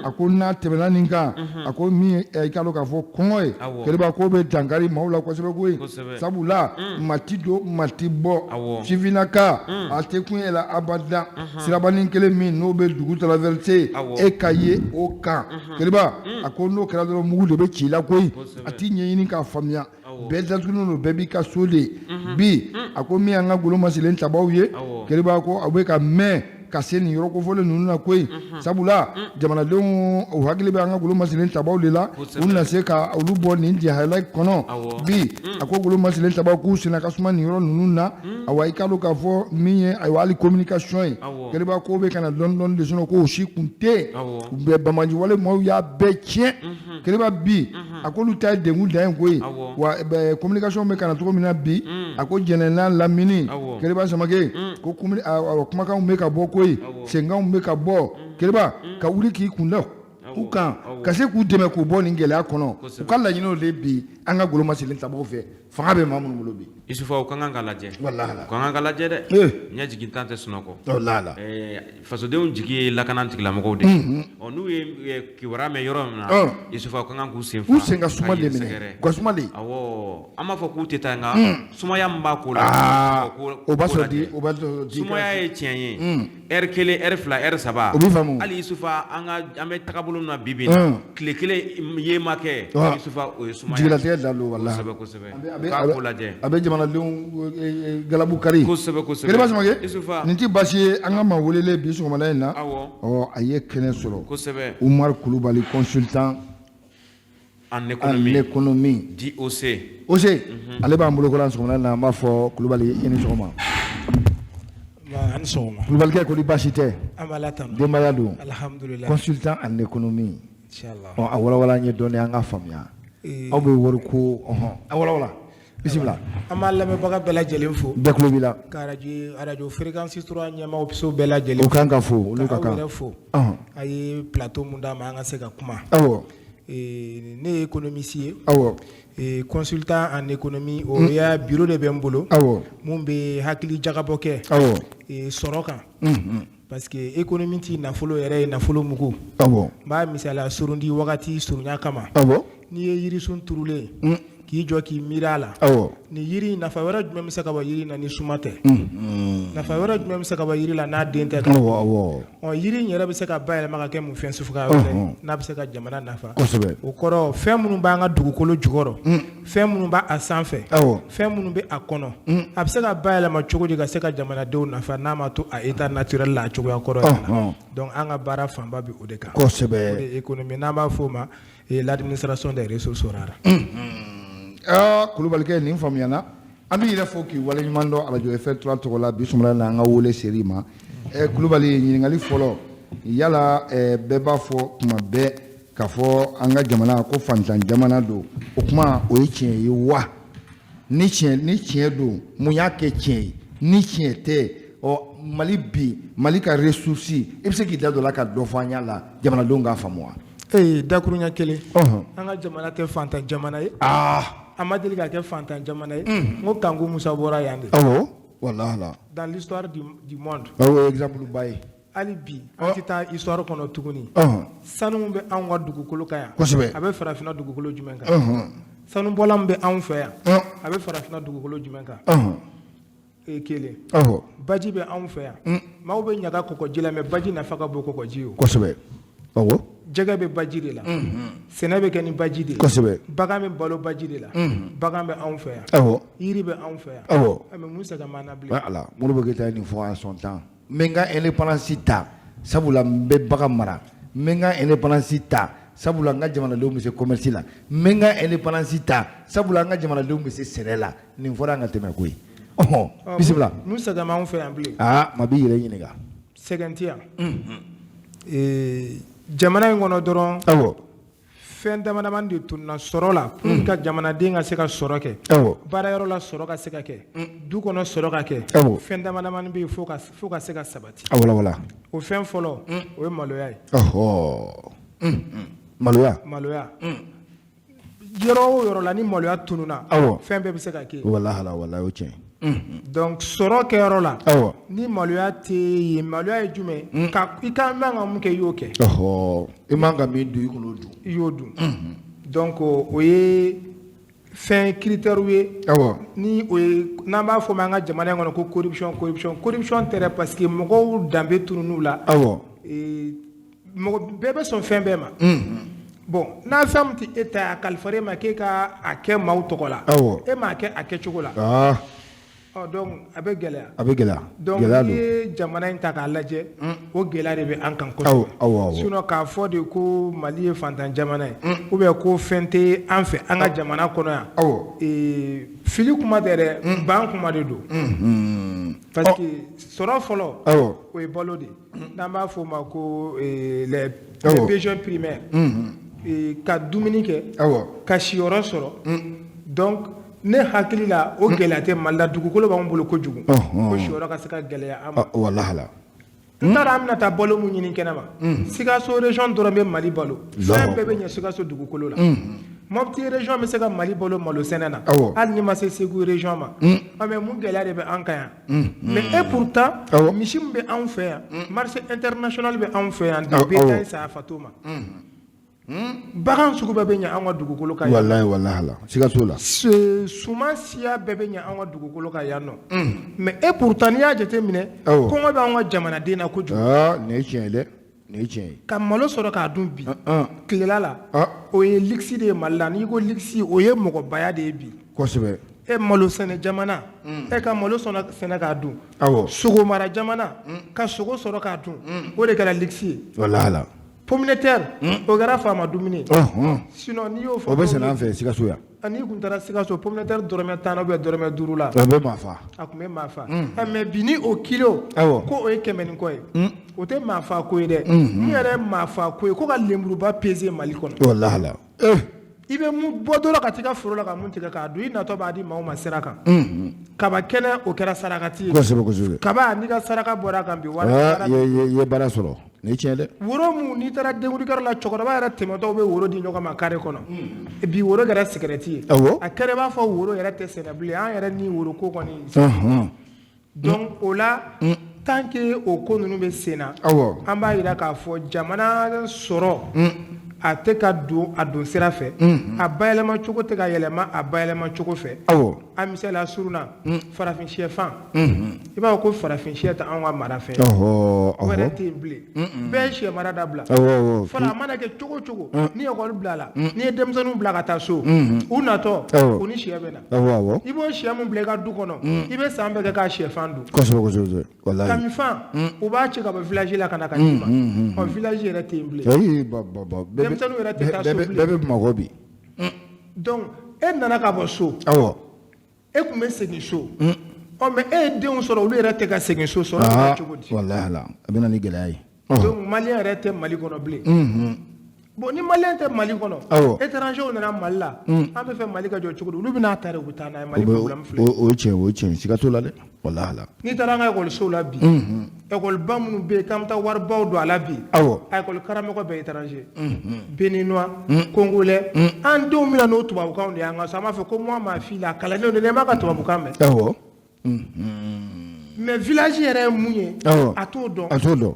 a ko n'a tɛmɛna nin kan a ko min ye i ka dɔn k'a fɔ kɔngɔ ye kele b'a ko bɛ dankari maaw la kosɛbɛ ko ye sabula mati do mati bɔ sifinaka a tɛ kun ye la abada sirabanin kelen min n'o bɛ dugu traverser e ka ye o kan kele a ko n'o kɛra dɔrɔn mugu de bɛ ci la koyi a t'i ɲɛɲini k'a faamuya bɛɛ datugulen don bɛɛ b'i ka so de bi a ko min y'an ka golo masilen tabaw ye kele b'a ko a bɛ ka mɛn ka se nin yɔrɔ kofɔlen ninnu na koyi sabula jamanadenw u hakili bɛ an ka golo masilen tabaw de la u na se ka olu bɔ nin jahila kɔnɔ bi a ko golo masilen tabaw k'u senna ka suma nin yɔrɔ ninnu na awa i ka dɔn k'a fɔ min ye ayiwa hali communication ye kele b'a ko bɛ ka na dɔɔni dɔɔni de sinɔn ko o si kun tɛ u bɛ bamaji wale maaw y'a bɛɛ tiɲɛ kele b'a bi a ko olu ta ye degun dan ye koyi wa communication bɛ ka na cogo min na bi a ko jɛnɛna lamini kele b'a samakɛ ko kumakanw bɛ ka bɔ senganw bɛ ka bɔ keleba ka wuli k'i kunda u kan ka se k'u dɛmɛ k'u bɔ nin gɛlɛya kɔnɔ u ka laɲiniw de bi an ka golo masilen tabaw fɛ fanga bɛ maa minnu bolo bi Isufa o kan ka lajɛ walahi o kan ka lajɛ dɛ ɲɛ jigin tan tɛ sunɔgɔ walahi fasodenw jigi ye lakana tigilamɔgɔw de n'u ye kibaruya mɛn yɔrɔ min na Isufa o kan k'u sen fa u sen ka suma de minɛ ka suma de awɔ an b'a fɔ k'u tɛ taa nka sumaya min b'a ko la o b'a sɔrɔ di sumaya ye tiɲɛ ye heure kelen heure fila heure saba o b'i faamu hali Isufa an bɛ tagabolo min na bi na tile kelen ye ma kɛ Isufa o ye sumaya jigilatigɛ dalo walahi kosɛbɛ k'a ko lajɛ a bɛ jamanadenw galabu kari kosɛbɛ keleba samakɛ nin tɛ baasi ye an ka maa welelen bi sɔgɔmada in na a ye kɛnɛ sɔrɔ kosɛbɛ Umar Kulubali consultant en économie DOC ale b'an bolo kɔrɔ sɔgɔmada in na an b'a fɔ Kulubali i ni sɔgɔma Kulubalikɛ ko ni baasi tɛ denbaya don consultant en économie a walawala an ye dɔɔnin an ka faamuya aw bɛ wari ko a walawala bisimila an b'a lamɛnbaga bɛɛ lajɛlen fo bɛɛ tulo b'i la ka radio fréquence 3 ɲɛmaaw bɛɛ lajɛlen o kan ka fo olu ka kan aw yɛrɛ fo a ye plateau mun d'a ma an ka se ka kuma awɔ ne ye économiste ye awɔ consultant en économie o y'a bureau de bɛ n bolo mun bɛ hakili jagabɔ kɛ sɔrɔ kan parce que économie ti nafolo yɛrɛ ye nafolo mugu n b'a misaliya surundi wagati surunya kama n'i ye yirisun turulen k'i jɔ k'i miiri a la ni yiri nafa wɛrɛ jumɛn bɛ se ka bɔ yiri na ni suma tɛ nafa wɛrɛ jumɛn bɛ se ka bɔ yiri la n'a den tɛ yiri in yɛrɛ bɛ se ka bayɛlɛma ka kɛ mun fɛn suguya wɛrɛ n'a bɛ se ka jamana nafa o kɔrɔ fɛn minnu b'an ka dugukolo jukɔrɔ fɛn minnu b'a sanfɛ fɛn minnu bɛ a kɔnɔ a bɛ se ka bayɛlɛma cogo di ka se ka jamanadenw nafa n'a ma to a état naturel la a cogoya kɔrɔ yɛrɛ la donc an ka baara fanba bɛ o de kan o de économie n'an b'a fɔ o ma l'administration des ressources rares Kulubalikɛ nin faamuyana an b'i yɛrɛ fɔ k'i waleɲuman dɔn Radio FR3 tɔgɔ la bi sɔgɔmada in na an ka wele ser'i ma Kulubali ɲininkali fɔlɔ yala bɛɛ b'a fɔ tuma bɛɛ k'a fɔ an ka jamana ko fantan jamana don o kuma o ye tiɲɛ ye wa ni tiɲɛ don mun y'a kɛ tiɲɛ ye ni tiɲɛ tɛ Mali bi Mali ka ressource i bɛ se k'i da don la ka dɔ fɔ an ɲa la jamanadenw k'a faamu wa dakuruɲa kelen an ka jamana tɛ fantan jamana ye a ma deli ka kɛ fantan jamana ye n ko Kanku Musa bɔra yan de walahi dans l'histoire du monde exemple ba ye hali bi an tɛ taa histoire kɔnɔ tuguni sanu min bɛ anw ka dugukolo kan yan a bɛ farafinna dugukolo jumɛn kan sanu bɔla min bɛ anw fɛ yan a bɛ farafinna dugukolo jumɛn kan kelen baji bɛ anw fɛ yan maaw bɛ ɲaga kɔgɔji la mais baji nafa ka bon kɔgɔji ye kosɛbɛ jɛgɛ bɛ baji de la sɛnɛ bɛ kɛ ni baji de ye bagan bɛ balo baji de la bagan bɛ anw fɛ yan yiri bɛ anw fɛ yan mais mun se ka maana bilen ala Modibo Keyita ye nin fɔ a sɔn tan n bɛ n ka indépendance ta sabula n bɛ bagan mara n bɛ n ka indépendance ta sabula n ka jamanadenw bɛ se commerce la n bɛ n ka indépendance ta sabula n ka jamanadenw bɛ se sɛnɛ la nin fɔra an ka tɛmɛ ko ye bisimila mun se ka ma anw fɛ yan bilen ma b'i yɛrɛ ɲininka sɛgɛn tɛ yan jamana in kɔnɔ dɔrɔn fɛn damadaman de tunna sɔrɔ la pour que ka jamanaden ka se ka sɔrɔ kɛ baarayɔrɔ la sɔrɔ ka se ka kɛ du kɔnɔ sɔrɔ ka kɛ fɛn damadaman bɛ yen fo ka se ka sabati o fɛn fɔlɔ o ye maloya ye maloya yɔrɔ o yɔrɔ la ni maloya tununa fɛn bɛɛ bɛ se ka kɛ donc sɔrɔ kɛyɔrɔ la ni maloya tɛ yen maloya ye jumɛn i ka man ka mun kɛ i y'o kɛ i man ka min dun i k'o dun i y'o dun donc o ye fɛn critère ye ni o ye n'an b'a fɔ an ka jamana in kɔnɔ ko corruption tɛ dɛ parce que mɔgɔw danbe tunun'u la mɔgɔ bɛɛ bɛ sɔn fɛn bɛɛ ma bon n'a fɛn min tɛ e ta a kalifara e ma k'e ka a kɛ maaw tɔgɔ la e m'a kɛ a kɛcogo la donc a bɛ gɛlɛya donc n'i ye jamana in ta k'a lajɛ o gɛlɛya de bɛ an kan kosɛbɛ sinon k'a fɔ de ko Mali ye fantan jamana ye ou bien ko fɛn tɛ an fɛ an ka jamana kɔnɔ yan fili kuma tɛ dɛ ban kuma de don parce que sɔrɔ fɔlɔ o ye balo de n'an b'a fɔ o ma ko les besoins primaires ka dumuni kɛ ka siyɔrɔ sɔrɔ donc ne hakili la o gɛlɛya tɛ Mali la dugukolo b'an bolo kojugu ko siyɔrɔ ka se ka gɛlɛya an ma n taara an bɛna taa balo mun ɲini kɛnɛma Sikaso région dɔrɔn bɛ Mali balo fɛn bɛɛ bɛ ɲɛ Sikaso dugukolo la Mopti région bɛ se ka Mali balo malo sɛnɛ na hali ni ma se Segu région ma mais mun gɛlɛya de bɛ an kan yan mais et pourtant misi min bɛ anw fɛ yan marché international bɛ anw fɛ yan de bétail saya fato ma bagan sugu bɛɛ bɛ ɲɛ an ka dugukolo kan yan wallahi Sikaso la suman siya bɛɛ bɛ ɲɛ an ka dugukolo kan yan nɔ mais et pourtant n'i y'a jateminɛ kɔngɔ bɛ an ka jamanaden na kojugu nin ye tiɲɛ ye dɛ nin ye tiɲɛ ye ka malo sɔrɔ k'a dun bi tilela la o ye luxe de ye Mali la n'i ko luxe o ye mɔgɔbaya de ye bi kosɛbɛ e malo sɛnɛ jamana e ka malo sɛnɛ k'a dun sogo mara jamana ka sogo sɔrɔ k'a dun o de kɛra luxe ye wallahi pomme de terre o kɛra faama dumuni sinon n'i y'o fɔ o bɛ sɛnɛ an fɛ Sikaso yan n'i kun taara Sikaso pomme de terre dɔrɔmɛ 10 ou bien dɔrɔmɛ 5 la a bɛ maa fa a tun bɛ maa fa mais bi ni o kilo ko o ye 100 ni kɔ ye o tɛ maa fa ko ye dɛ min yɛrɛ ye maa fa ko ye ko ka lemuruba peser Mali kɔnɔ wallahi i bɛ mun bɔ dɔrɔn ka t'i ka foro la ka mun tigɛ k'a dun i natɔ b'a di maaw ma sira kan kaba kɛnɛ o kɛra sarakati ye kosɛbɛ kaba n'i ka saraka bɔra kan bi wari i ye baara sɔrɔ nin ye tiɲɛ dɛ woro mun n'i taara denkundi la cɛkɔrɔba yɛrɛ tɛmɛtɔw bɛ woro di ɲɔgɔn ma kare kɔnɔ bi woro kɛra sigarɛti ye a kɛra i b'a fɔ woro yɛrɛ tɛ sɛnɛ bilen an yɛrɛ ni woro ko kɔni donc o la tant que o ko ninnu bɛ sen na an b'a yira k'a fɔ jamana sɔrɔ a tɛ ka don a don sira fɛ a bayɛlɛma cogo tɛ ka yɛlɛma a bayɛlɛma cogo fɛ a misaliya surunna farafin siyɛfan i b'a fɔ ko farafin siyɛ tɛ anw ka mara fɛ o yɛrɛ tɛ yen bilen bɛɛ ye siyɛ mara dabila fɔlɔ a mana kɛ cogo o cogo ni ekɔli bila la n'i ye denmisɛnninw bila ka taa so u natɔ u ni siyɛ bɛ na i b'o siyɛ min bila i ka du kɔnɔ i bɛ san bɛɛ kɛ k'a siyɛfan dun kamifan u b'a ci ka bɔ village la ka na ka d'i ma village yɛrɛ tɛ yen bilen denmisɛnninw yɛrɛ tɛ taa so bilen bɛɛ bɛ Bamakɔ bi donc e nana ka bɔ so e tun bɛ segin so mais e ye denw sɔrɔ olu yɛrɛ tɛ ka segin so sɔrɔ cogo di wallahi a bɛ na ni gɛlɛya ye donc maliyɛn yɛrɛ tɛ Mali kɔnɔ bilen bon ni maliyɛn tɛ Mali kɔnɔ étrangers nana Mali la an bɛ fɛ Mali ka jɔ cogo di olu bɛ n'a ta de u bɛ taa n'a ye Mali problème filɛ o ye tiɲɛ Sikaso la dɛ wallahi n'i taara an ka ekɔlisow la bi ekɔliba minnu bɛ yen k'an bɛ taa waribaw don a la bi a ekɔli karamɔgɔ bɛɛ ye étranger béninois congolais an denw bɛna n'o tubabukanw de y'an ka so an b'a fɔ ko moi ma fille la kalandenw de ne m'a ka tubabukan mɛn mais village yɛrɛ ye mun ye a t'o dɔn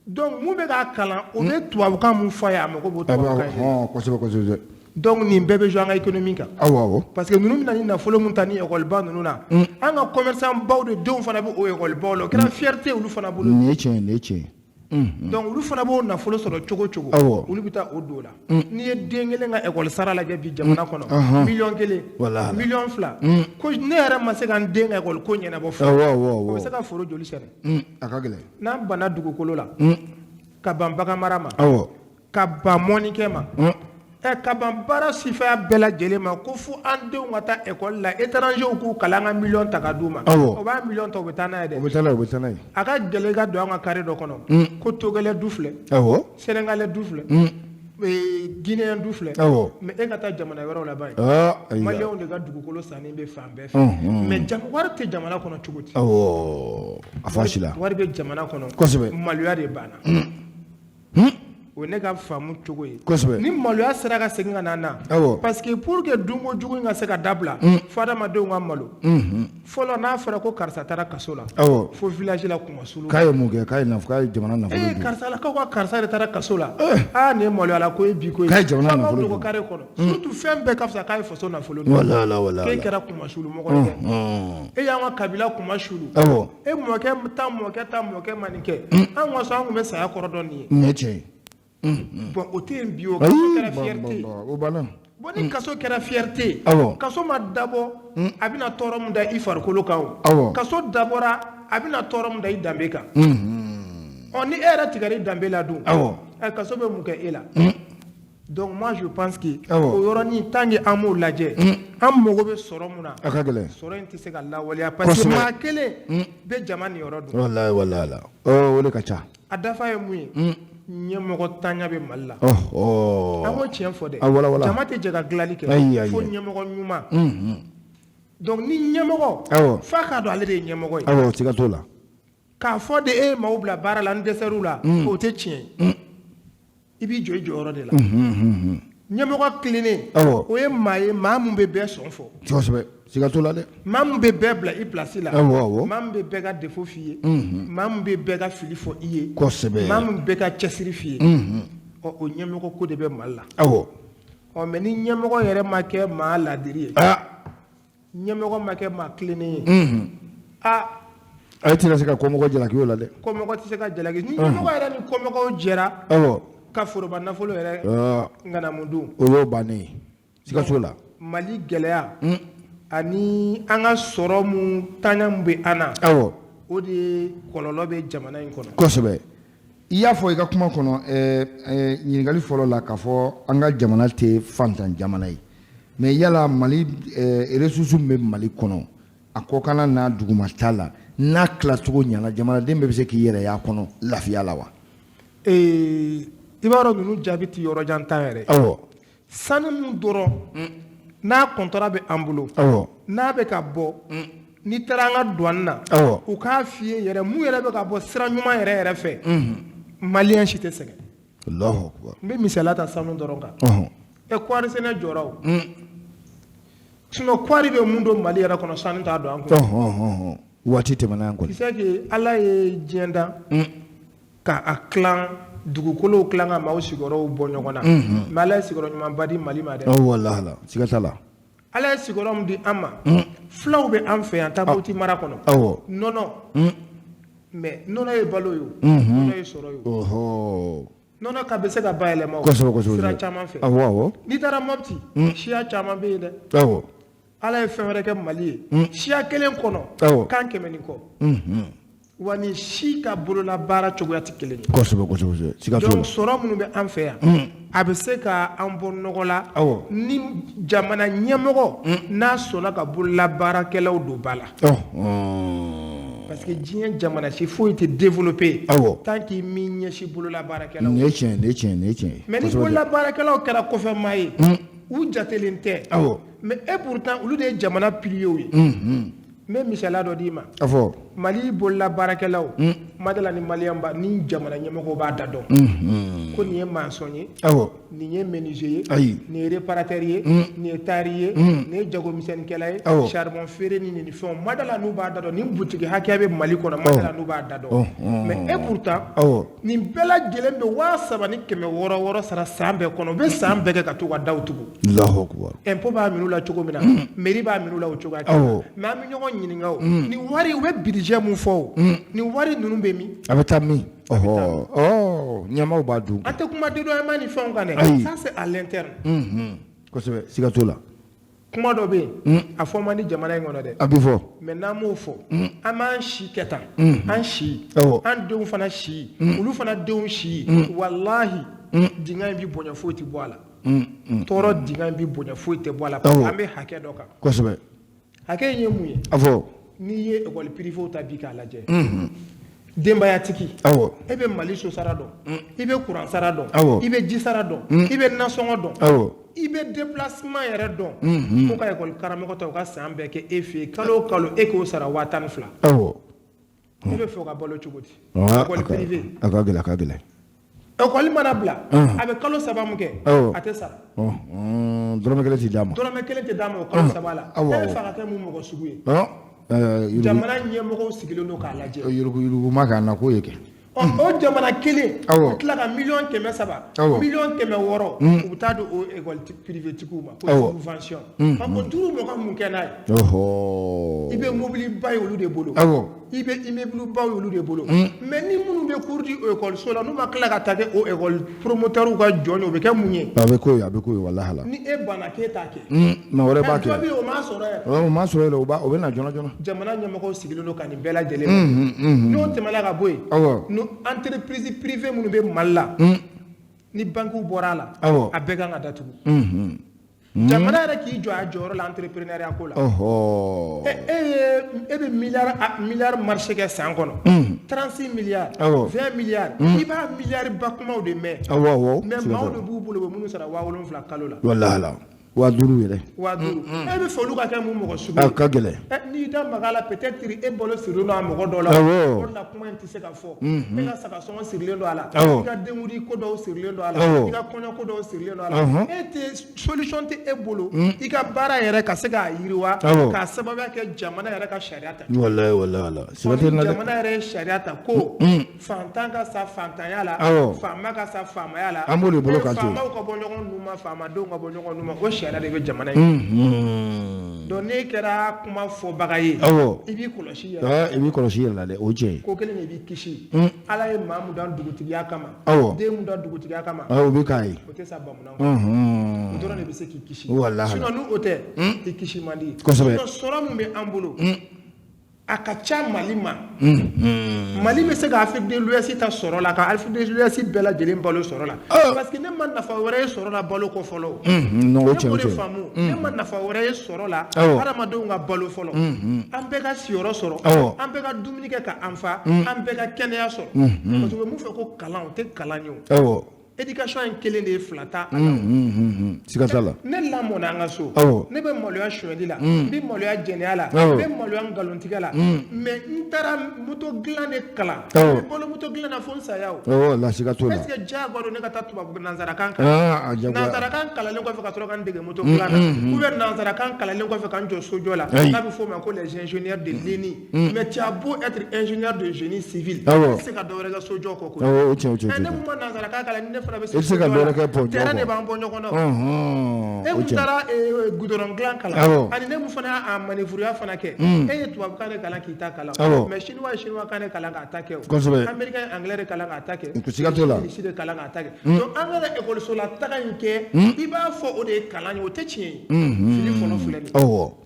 donc mun bɛ k'a kalan o bɛ tubabukan mun fɔ a ye a mago b'o tubabukan ye kosɛbɛ donc nin bɛɛ bɛ jouer an ka économie kan parce que ninnu bɛna ni nafolo mun ta ni ekɔliba ninnu na an ka commerçant baw de denw fana bɛ o ekɔlibaw la o kɛra fierté olu fana bolo nin ye tiɲɛ donc olu fana b'o nafolo sɔrɔ cogo o cogo olu bɛ taa o don o la n'i ye den kelen ka ekɔli sara lajɛ bi jamana kɔnɔ miliyɔn 1 miliyɔn 2 ko ne yɛrɛ ma se ka n den ka ekɔli ko ɲɛnabɔ fɔlɔ o bɛ se ka foro joli sɛnɛ a ka gɛlɛn n'an banna dugukolo la ka ban bagan mara ma ka ban mɔnikɛ ma ka ban baara sifaya bɛɛ lajɛlen ma ko fo an denw ka taa ekɔli la étrangers k'u kalan an ka miliyɔn ta ka d'u ma o b'a miliyɔn ta u bɛ taa n'a ye dɛ u bɛ taa n'a ye a ka gɛlɛn ka don an ka carré dɔ kɔnɔ ko togolais du filɛ sénégalais du filɛ Guinéen du filɛ mais e ka taa jamana wɛrɛw la ba ye maliyɛnw de ka dugukolo sannen bɛ fan bɛɛ fɛ mais wari tɛ jamana kɔnɔ cogo di a fasila wari bɛ jamana kɔnɔ maloya de banna o ne ka faamu cogo ye ni maloya sera ka segin ka na parce que pour que dunko jugu in ka se ka dabila fo adamadenw ka malo fɔlɔ n'a fɔra ko karisa taara kaso la fo village la kumasulu k'a ye mun kɛ k'a ye jamana nafolo dun karisa la k'aw ka karisa de taara kaso la nin ye maloya la ko ye bi ko ye k'a ye jamana nafolo dun carré kɔnɔ surtout fɛn bɛɛ ka fisa k'a ye faso nafolo dun k'e kɛra kumasulu mɔgɔ ye e y'an ka kabila kumasulu e mɔkɛ ta mɔkɛ ma nin kɛ an ka so an tun bɛ saya kɔrɔ dɔn nin ye tiɲɛ bon o tɛ yen bi o kaso kɛra fierté bon ni kaso kɛra fierté kaso ma dabɔ a bɛna tɔɔrɔ min da i farikolo kan o kaso dabɔra a bɛna tɔɔrɔ min da i danbe kan ni e yɛrɛ tigɛra i danbe la dun kaso bɛ mun kɛ e la donc moi je pense que o yɔrɔnin tant que an m'o lajɛ an mago bɛ sɔrɔ mun na sɔrɔ in tɛ se ka lawaleya parce que maa kelen bɛ jama nin yɔrɔ dun walayi o de ka ca a dafa ye mun ye ɲɛmɔgɔ tanya bɛ Mali la an ko tiɲɛ fɔ dɛ jama tɛ jɛ ka dilanli kɛ fo ɲɛmɔgɔ ɲuman donc ni ɲɛmɔgɔ f'a k'a dɔn ale de ye ɲɛmɔgɔ ye siga t'o la k'a fɔ de e ye maaw bila baara la n dɛsɛr'u la o tɛ tiɲɛ i b'i jɔ i jɔyɔrɔ de la ɲɛmɔgɔ tilennen o ye maa ye maa mun bɛ bɛɛ sɔn fɔ kosɛbɛ siga t'o la dɛ maa mun bɛ bɛɛ bila i place la maa mun bɛ bɛɛ ka défaut f'i ye maa mun bɛ bɛɛ ka fili fɔ i ye kosɛbɛ maa mun bɛɛ ka cɛsiri f'i ye o ɲɛmɔgɔ ko de bɛ Mali la mais ni ɲɛmɔgɔ yɛrɛ ma kɛ maa ladiri ye ɲɛmɔgɔ ma kɛ maa tilennen ye a tɛ se ka kɔmɔgɔ jalaki o la dɛ kɔmɔgɔ tɛ se ka jalaki ni ɲɛmɔgɔ yɛrɛ ni kɔmɔgɔw jɛra ka foroba nafolo yɛrɛ ŋanamu dun o y'o bannen ye siga t'o la Mali gɛlɛya ani an ka sɔrɔ mun tanya mun bɛ an na o de ye kɔlɔlɔ bɛ jamana in kɔnɔ kosɛbɛ i y'a fɔ i ka kuma kɔnɔ ɲininkali fɔlɔ la k'a fɔ an ka jamana tɛ fantan jamana ye mais yala Mali ressources min bɛ Mali kɔnɔ a kɔkanna n'a duguma t'a la n'a tilacogo ɲɛna jamanaden bɛɛ bɛ se k'i yɛrɛ y'a kɔnɔ lafiya la wa i b'a dɔn ninnu jaabi tɛ yɔrɔ jan tan yɛrɛ sanu min dɔrɔn n'a contrat bɛ an bolo n'a bɛ ka bɔ n'i taara an ka douane na u k'a f'i ye yɛrɛ mun yɛrɛ bɛ ka bɔ sira ɲuman yɛrɛ fɛ maliyɛn si tɛ sɛgɛn n bɛ misaliya ta sanu dɔrɔn kan kɔɔri sɛnɛ jɔra o sinon kɔɔri bɛ mun don Mali yɛrɛ kɔnɔ sanu t'a don an kɔnɔ waati tɛmɛna an kɔni c'est que Ala ye diɲɛ dan k'a tilan dugukolow tilan ka maaw sigiyɔrɔw bɔ ɲɔgɔn na mais Ala ye sigiyɔrɔ ɲumanba di Mali ma dɛ walahi siga t'a la Ala ye sigiyɔrɔ min di an ma fulaw bɛ an fɛ yan Tabouti mara kɔnɔ nɔnɔ mais nɔnɔ ye balo ye o nɔnɔ ye sɔrɔ ye o nɔnɔ ka bɛ se ka bayɛlɛma o sira caman fɛ n'i taara Mopti siya caman bɛ yen dɛ Ala ye fɛn wɛrɛ kɛ Mali ye siya kelen kɔnɔ kan 100 ni kɔ wa ni si ka bolola baara cogoya tɛ kelen ye kosɛbɛ siga t'o la donc sɔrɔ minnu bɛ an fɛ yan a bɛ se ka an bɔ nɔgɔ la ni jamana ɲɛmɔgɔ n'a sɔnna ka bolola baarakɛlaw don ba la parce que diɲɛ jamana si foyi tɛ développer tant qu'il m'i ɲɛsin bolola baarakɛlaw nin ye tiɲɛ mais ni bolola baarakɛlaw kɛra kɔfɛmaa ye u jatelen tɛ mais pourtant olu de ye jamana piliers ye n bɛ misaliya dɔ d'i ma Mali bolola baarakɛlaw madala ni maliyɛn ba ni jamana ɲɛmɔgɔw b'a da dɔn ko nin ye maçon ye nin ye menuisier ye nin ye réparateur ye nin ye tailleur ye nin ye jagomisɛnnikɛla ye charbon feere ni nin fɛnw madala n'u b'a da dɔn ni boutique hakɛya bɛ Mali kɔnɔ madala n'u b'a da dɔn mais pourtant nin bɛɛ lajɛlen bɛ 3600 sara san bɛɛ kɔnɔ u bɛ san bɛɛ kɛ ka to ka daw tugu impôt b'a minɛ u la cogo min na mairie b'a minɛ u la o cogoya kelen mais an bɛ ɲɔgɔn ɲininka o nin wari u bɛ budget mun fɔ o nin wari ninnu bɛ min a bɛ taa min ɲɛmaaw b'a dun an tɛ kuma dédommagement ni fɛnw kan dɛ ça c'est à l'interne kosɛbɛ siga t'o la kuma dɔ bɛ yen a fɔ man di jamana in kɔnɔ dɛ a bɛ fɔ mais n'an m'o fɔ an b'an si kɛ tan an si an denw fana si olu fana denw si walahi dingɛ in bɛ bonya foyi tɛ bɔ a la tɔɔrɔ dingɛ in bɛ bonya foyi tɛ bɔ a la parce que an bɛ hakɛ dɔ kan kosɛbɛ hakɛ in ye mun ye a fɔ n'i ye école privée ta bi k'a lajɛ denbayatigi awɔ e bɛ Mali so sara dɔn i bɛ courant sara dɔn awɔ i bɛ ji sara dɔn i bɛ nasɔngɔ dɔn awɔ i bɛ déplacement yɛrɛ dɔn ko ka école karamɔgɔ ta u ka san bɛɛ kɛ e fɛ yen kalo o kalo e k'o sara 12,000 awɔ i bɛ fɛ o ka balo cogo di école privée a ka gɛlɛn école mana bila a bɛ kalo 3 mun kɛ a tɛ sara dɔrɔmɛ kelen tɛ d'a ma o kalo 3 la e bɛ fɛ ka kɛ mun mɔgɔ sugu ye jamana ɲɛmɔgɔw sigilen don k'a lajɛ yuruguyuruguma k'a na k'o ye kɛ o jamana kelen ka tila ka 300,000 600,000 u bɛ taa di o école privée tigiw ma ko subvention ko duuru mɔgɔ mun kɛ n'a ye i bɛ mobili ba ye olu de bolo i bɛ immeuble baw ye olu de bolo mais ni minnu bɛ cours di o école so la n'u ma tila ka taa kɛ o école promoteur ka jɔn ye o bɛ kɛ mun ye a bɛ k'o ye walahi ni e banna k'e t'a kɛ mais wɛrɛ b'a kɛ dɔ bɛ yen o m'a sɔrɔ yɛrɛ o m'a sɔrɔ yɛrɛ o bɛ na joona jamana ɲɛmɔgɔw sigilen don ka nin bɛɛ lajɛlen n'o tɛmɛna ka bɔ yen entreprise privée minnu bɛ Mali la ni banques bɔra a la a bɛɛ kan ka datugu jamana yɛrɛ k'i jɔ a jɔyɔrɔ la entrepreneuriat ko la e bɛ milliard marché kɛ san kɔnɔ 36 milliards 20 milliards i b'a milliard ba kumaw de mɛn mais maaw de b'u bolo u bɛ minnu sara 7,000 kalo la walahi 5,000 yɛrɛ 5,000 e bɛ fɛ olu ka kɛ mun mɔgɔ sugu ye a ka gɛlɛn n'i da maga la peut-être e bolo sirilen don a mɔgɔ dɔ la o de la kuma in tɛ se ka fɔ e ka sagasɔngɔ sirilen don a la i ka denkundi ko dɔw sirilen don a la i ka kɔɲɔ ko dɔw sirilen don a la e tɛ solution tɛ e bolo i ka baara yɛrɛ ka se k'a yiriwa k'a sababuya kɛ jamana yɛrɛ ka sariya ta jamana yɛrɛ ye sariya ta ko fantan ka sa fantanya la faama ka sa faamaya la an b'o de bolo ka to faamaw ka bɔ ɲɔgɔn nu ma faamadenw ka bɔ ɲɔgɔn nu ma o sariya de bɛ jamana in donc n'e kɛra kuma fɔbaga ye i b'i kɔlɔsi yɛrɛ la dɛ o cɛ ko kelen de b'i kisi ala ye maa mun dan dugutigiya kama den mun dan dugutigiya kama o bɛ k'a ye o tɛ sa bamananw o dɔrɔn de bɛ se k'i kisi sinon ni o tɛ i kisi man di kosɛbɛ sɔrɔ mun bɛ an bolo a ka ca Mali ma Mali bɛ se ka Afrique de l'Ouest ta sɔrɔ la ka Afrique de l'Ouest bɛɛ lajɛlen balo sɔrɔ la parce que ne ma nafa wɛrɛ ye sɔrɔ la balo kɔ fɔlɔ ne b'o de faamu ne ma nafa wɛrɛ ye sɔrɔ la hadamadenw ka balo fɔlɔ an bɛɛ ka siyɔrɔ sɔrɔ an bɛɛ ka dumuni kɛ ka an fa an bɛɛ ka kɛnɛya sɔrɔ parce que u bɛ mun fɛ ko kalan o tɛ kalan ye o éducation in kelen de ye fila ta siga t'a la ne lamɔna an ka so ne bɛ maloya sonyɛli la n bɛ maloya jɛnɛya la n bɛ maloya nkalontigɛ la mais n taara moto dilan de kalan n bɛ balo moto dilan na fo n saya o la siga t'o la est ce que diyagoya don ne ka taa tubabu nanzarakan kalan nanzarakan kalanlen kɔfɛ ka sɔrɔ ka n dege moto dilan na ou bien nanzarakan kalanlen kɔfɛ ka n jɔ sojɔ la n'a bɛ f'o ma ko les ingénieurs de l'ENI mais tu as beau être ingénieur de génie civil i tɛ se ka dɔ wɛrɛ kɛ sojɔ kɔ koyi ne mun ma nanzarakan kalan ne fana bɛ se ka dɔ wɛrɛ kɛ pɔnjɔ kɔ terrain de b'an bɔ ɲɔgɔn na e mun taara goudron dilan kalan ani ne mun fana y'a manœuvreya fana kɛ e ye tubabukan de kalan k'i ta kalan mais chinois ye chinois kan de kalan k'a ta kɛ o américain ye anglais de kalan k'a ta kɛ siga t'o la de kalan k'a ta kɛ donc an kana école la taga in kɛ i b'a fɔ o de ye kalan ye o tɛ tiɲɛ ye fili fɔlɔ filɛ nin ye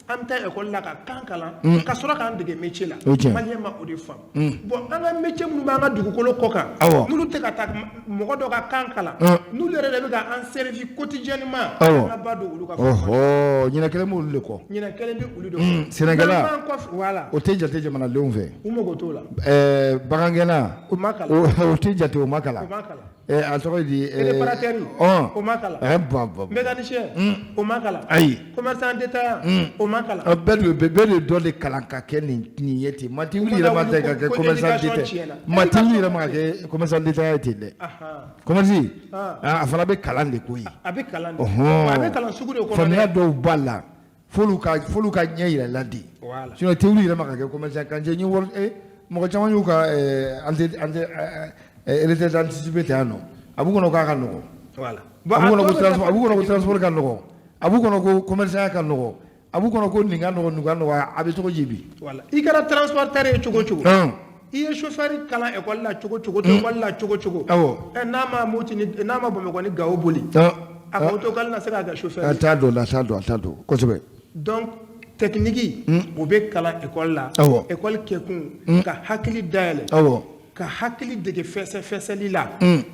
an bɛ taa école la ka kan kalan ka sɔrɔ k'an dege métier la maliyɛn ma o de faamu bon an ka métier minnu b'an ka dugukolo kɔ kan n'olu tɛ ka taa mɔgɔ dɔ ka kan kalan n'olu yɛrɛ de bɛ ka an servir quotidiennement an ka ba don olu ka ɲinɛ kelen b'olu de kɔ ɲinɛ kelen bɛ olu de kɔ sɛnɛkɛla voilà o tɛ jate jamanadenw fɛ u mago t'o la bagangɛnna o ma kalan o tɛ jate o ma kalan a tɔgɔ di réparateur o ma kalan mécanicien o ma kalan ayi commerçant détaillant o ma kalan bɛɛ de dɔ de kalan ka kɛ nin ye ten mati wuli yɛrɛ ma tɛ ka kɛ commerçant détaillant mati wuli yɛrɛ ma ka kɛ commerçant détaillant ten dɛ commerce a fana bɛ kalan de ko ye a bɛ kalan de a bɛ kalan sugu de kɔnɔ faamuya dɔw b'a la f'olu ka ɲɛ yira la de sinon tɛ wuli yɛrɛ ma ka kɛ commerçant kan cɛ n ye wari mɔgɔ caman y'u ka retraite anticipée tɛ yan nɔ a b'u kɔnɔ k'a ka nɔgɔ a b'u kɔnɔ ko transport ka nɔgɔ a b'u kɔnɔ ko commerçant ka nɔgɔ a b'u kɔnɔ ko nin ka nɔgɔ nin ka nɔgɔ a bɛ cogo ji bi i kɛra transporteur ye cogo cogo i ye chauffeur kalan école la cogo cogo école la cogo cogo n'a ma Moti n'a ma Bamakɔ ni Gawo boli a ka auto na se ka kɛ chauffeur a t'a dɔn kosɛbɛ donc technique o bɛ kalan école la école kɛkun ka hakili dayɛlɛ ka hakili dege fɛsɛfɛsɛli la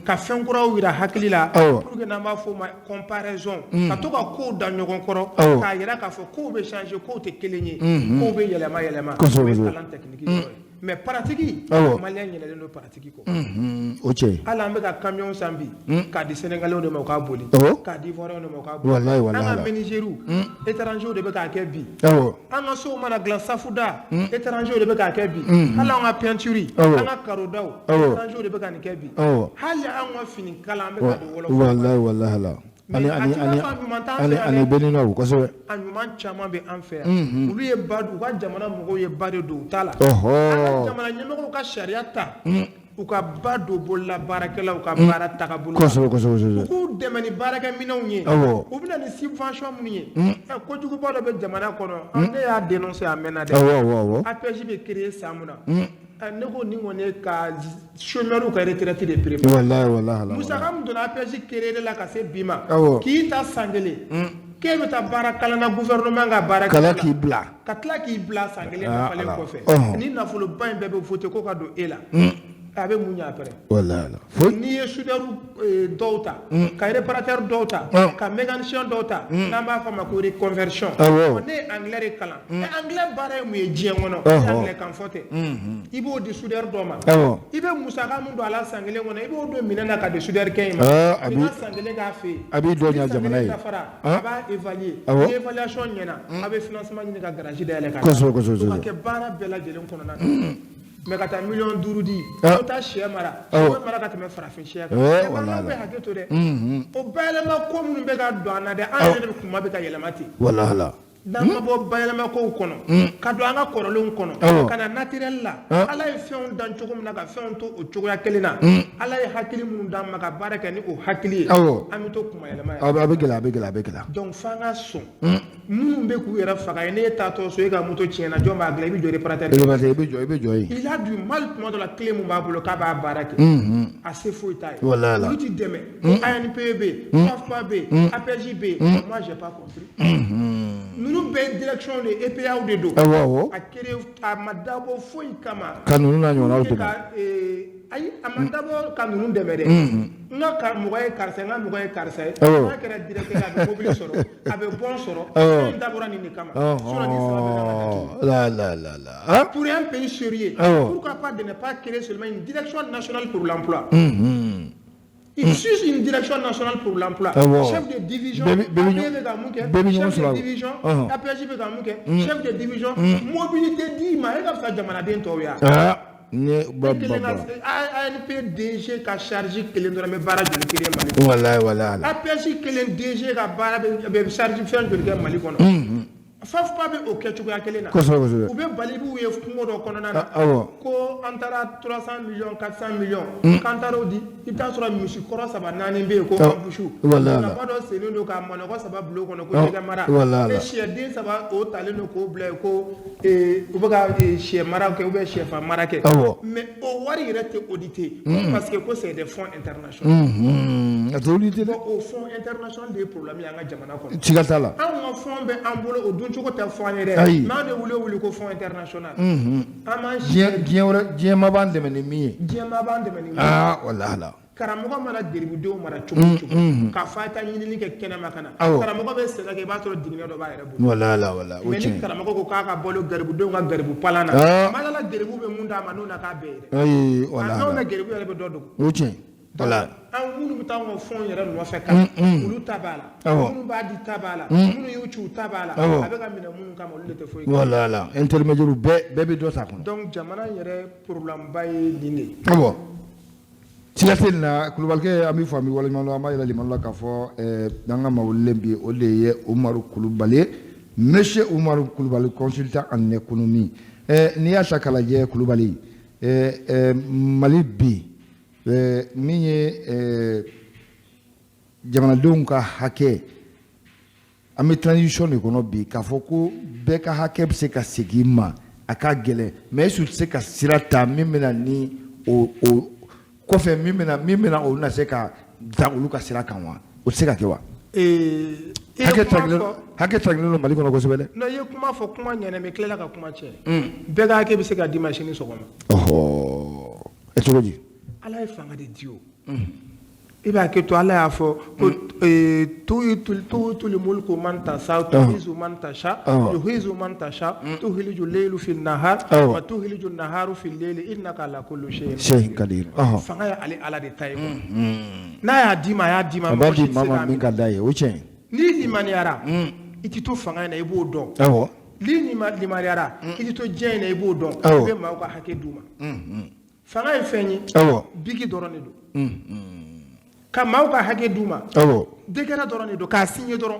ka fɛn kuraw yira hakili la pour que n'an b'a fɔ o ma comparaison ka to ka kow da ɲɔgɔn kɔrɔ k'a yira k'a fɔ kow bɛ changer kow tɛ kelen ye kow bɛ yɛlɛma o ye kalan technique dɔ ye mais pratique malien yɛlɛlen don pratique ko o cɛ hali an bɛ ka camion san bi k'a di sénégalais de ma u k'a boli k'a di ivoirien de ma u k'a boli wallahi an ka menuisiers étrangers de bɛ k'a kɛ bi an ka sow mana dilan safuda étrangers de bɛ k'a kɛ bi hali an ka peinture an ka carreaux étrangers de bɛ ka nin kɛ bi hali an ka fini kala an bɛ ka don wolof wallahi ani benina o kosɛbɛ a ɲuman caman bɛ an fɛ yan olu ye ba u ka jamana mɔgɔw ye ba de don u ta la an ka jamana ɲɛmɔgɔw ka sariya ta u ka ba don bolola baarakɛlaw ka baara tagabolo kosɛbɛ u k'u dɛmɛ ni baarakɛminɛnw ye u bɛna ni subvention minnu ye kojuguba dɔ bɛ jamana kɔnɔ ne y'a dénoncer a mɛnna dɛ APJ bɛ créer san mun na ne ko ni kɔni ka chômeurs ka retraite de préparer wallahi musaka min donna APJ créer la ka se bi ma k'i ta san kelen k'e bɛ taa baara kalan na gouvernement ka baara kala k'i bila ka tila k'i bila san kelen dafalen kɔfɛ ni nafoloba in bɛɛ bɛ voter ko ka don e la a bɛ mun ɲɛ après wallahi n'i ye soudeur dɔw ta ka réparateur dɔw ta ka mécanicien dɔw ta n'an b'a fɔ a ma ko reconversion ne ye anglais de kalan anglais baara ye mun ye diɲɛ kɔnɔ anglais kan fɔ tɛ i b'o di soudeur dɔ ma i bɛ musaka min don a la san kelen kɔnɔ i b'o don minɛn na ka di soudeur kɛ in ma i ka san kelen k'a fɛ yen a b'i dɔ ɲɛ jamana ye a b'a évaluer ni évaluation ɲɛna a bɛ financement ɲini ka garage dayɛlɛ ka kɛ baara bɛɛ lajɛlen kɔnɔna na mais ka taa 5 di o ta sɛ mara ka tɛmɛ farafin sɛ kan an bɛ hakɛ to dɛ o bayɛlɛma ko minnu bɛ ka don an na dɛ an yɛrɛ de kuma bɛ ka yɛlɛma ten n'an ma bɔ bayɛlɛma kow kɔnɔ ka don an ka kɔrɔlenw kɔnɔ ka na naturel la ala ye fɛnw dan cogo min na ka fɛnw to o cogoya kelen na ala ye hakili minnu d'an ma ka baara kɛ ni o hakili ye an bɛ to kuma yɛlɛma a bɛ gɛlɛya donc f'an ka sɔn minnu bɛ k'u yɛrɛ faga ye n'e taatɔ so e ka moto tiɲɛna jɔn b'a dilan i bɛ jɔ réparateur i bɛ jɔ yen il a du mal tuma dɔ la clé min b'a bolo k'a b'a baara kɛ a se foyi t'a ye olu ti dɛmɛ ANPE bɛ yen FAFPA bɛ yen APJ bɛ yen moi j'ai pas compris ninnu bɛɛ direction de EPA de don a créé a ma dabɔ foyi kama ka ninnu n'a ɲɔgɔnnaw dɛmɛ ayi a ma dabɔ ka ninnu dɛmɛ dɛ n ka karamɔgɔ ye karisa ye n ka mɔgɔ ye karisa ye n'a kɛra directeur a bɛ mobili sɔrɔ a bɛ bon sɔrɔ fɛn dabɔra nin de kama pour un pays sérieux pourquoi pas de ne pas créer seulement une direction nationale pour l'emploi il suit une direction nationale pour l'emploi chef de division chef de division APJ bɛ ka mun kɛ chef de division mobilité d'i ma e ka fisa jamanaden tɔw ye ANP DG ka charge kelen dɔrɔn bɛ baara joli kelen Mali wallahi APJ kelen DG ka baara bɛ charge fɛn joli kɛ Mali kɔnɔ FAFPA bɛ o kɛ cogoya kelen na u bɛ bali b'u ye kungo dɔ kɔnɔna na ko an taara 300 millions 400 millions k'an taara o di i bɛ taa sɔrɔ misi kɔrɔ 3 4 bɛ yen ko ambusu nafa dɔ sennen don ka manɔgɔ 3 bulon kɔnɔ ko jɛgɛ mara sɛden 3 o talen don k'o bila yen ko u bɛ ka sɛ mara kɛ ou bien sɛfan mara kɛ mais o wari yɛrɛ tɛ audité parce que ko c'est des fonds internationaux o fonds international de ye problème ye an ka jamana kɔnɔ siga t'a la anw ka fonds bɛ an bolo o dun cogo tɛ fɔ an ye dɛ n'an de wuli ko fonds international an b'an diɲɛ ma b'an dɛmɛ ni min ye wallahi karamɔgɔ mana geribudenw mara cogo o cogo k'a fɔ a ye taa ɲinini kɛ kɛnɛma ka na karamɔgɔ bɛ sɛgɛn kɛ i b'a sɔrɔ digiɲɛ dɔ b'a yɛrɛ bolo wallahi mais ni karamɔgɔ ko k'a ka balo garibudenw ka garibu palan na malala garibu bɛ mun d'a ma n'o na k'a bɛɛ yɛrɛ n'o na garibu yɛrɛ bɛ dɔ dogo an minnu bɛ taa anw ka fɛnw yɛrɛ nɔfɛ ka olu ta b'a la minnu b'a di ta b'a la minnu y'u ci u ta b'a la a bɛ ka minɛ minnu kama olu de tɛ foyi wallahi intermédiaire bɛɛ bɛ dɔ ta kɔnɔ donc jamana yɛrɛ problème ba ye nin de siga tɛ nin na Kulubalikɛ an b'i fɔ an b'i waleɲuman dɔn an b'a yira limaniya la k'a fɔ an ka maa welelen bi o de ye Umaru Kulubali monsieur Umaru Kulubali consultant en économie n'i y'a ta k'a lajɛ Kulubali Mali bi min ye jamanadenw ka hakɛ an bɛ transition de kɔnɔ bi k'a fɔ ko bɛɛ ka hakɛ bɛ se ka segin ma a ka gɛlɛn mais est-ce que tɛ se ka sira ta min bɛ na ni o kɔfɛ min bɛna olu na se ka da olu ka sira kan wa o tɛ se ka kɛ wa hakɛ tarakilen don Mali kɔnɔ kosɛbɛ dɛ non i ye kuma fɔ kuma ɲɛna mais tilala ka kuma tiɲɛ bɛɛ ka hakɛ bɛ se ka di ma sini sɔgɔma cogo di ala ye fanga de di o il va que toi là tout le monde commande ta ça tout hizu man tasha yuhizu man tasha tout hilju laylu fil nahar wa tout hilju naharu fil layli innaka ala kulli shay'in qadir fanga ya ali ala de tayi na ya dima ba di mama min ka dai o chen ni limaniara iti to fanga na ibo don li ni limaniara iti to jen na ibo don be ma ko hake duma fanga e fenyi bigi dorone do ka maaw ka hake duma degera dorone do ka sinye doron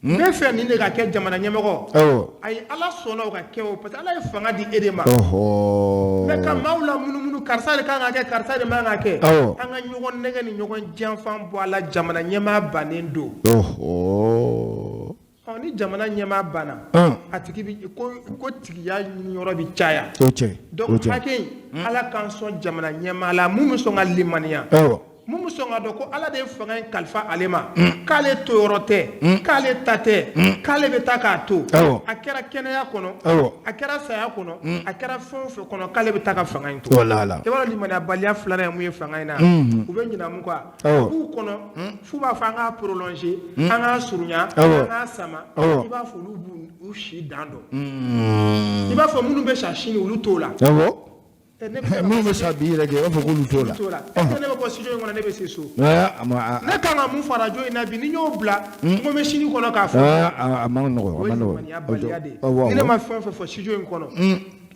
ne fe ni ne ka kɛ jamana ɲɛmɔgɔ ayi ala sɔnna o ka kɛ o parce que ala ye fanga di e de ma mais ka maaw la munumunu karisa de kan ka kɛ karisa de man ka kɛ an ka ɲɔgɔn nɛgɛ ni ɲɔgɔn janfan bɔ a la jamana ɲɛmaa bannen do ni jamana ɲɛmaa banna a tigi bi ko tigiya yɔrɔ bi caya donc hakɛ in ala k'an sɔn jamana ɲɛmaa la mun bɛ sɔn ka limaniya mun bɛ sɔn ka dɔn ko ala de ye fanga in kalifa ale ma k'ale to yɔrɔ tɛ k'ale ta tɛ k'ale bɛ taa k'a to a kɛra kɛnɛya kɔnɔ a kɛra saya kɔnɔ a kɛra fɛn o fɛn kɔnɔ k'ale bɛ taa ka fanga in to i b'a dɔn limaniyabaliya filanan ye mun ye fanga in na u bɛ ɲinɛ mun kɔ k'u kɔnɔ f'u b'a fɔ an k'a prolonger an k'a surunya an k'a sama i b'a fɔ olu b'u si dan dɔn i b'a fɔ minnu bɛ sa sini olu t'o la minnu bɛ sa bi yɛrɛ kɛ i b'a fɔ k'olu t'o la ne bɛ bɔ studio in kɔnɔ ne bɛ se so ne kan ka mun fara radio in na bi ni n y'o bila n ko n bɛ sini kɔnɔ k'a fɔ a man nɔgɔn o ye limaniyabaliya de ye ni ne ma fɛn o fɛn fɔ studio in kɔnɔ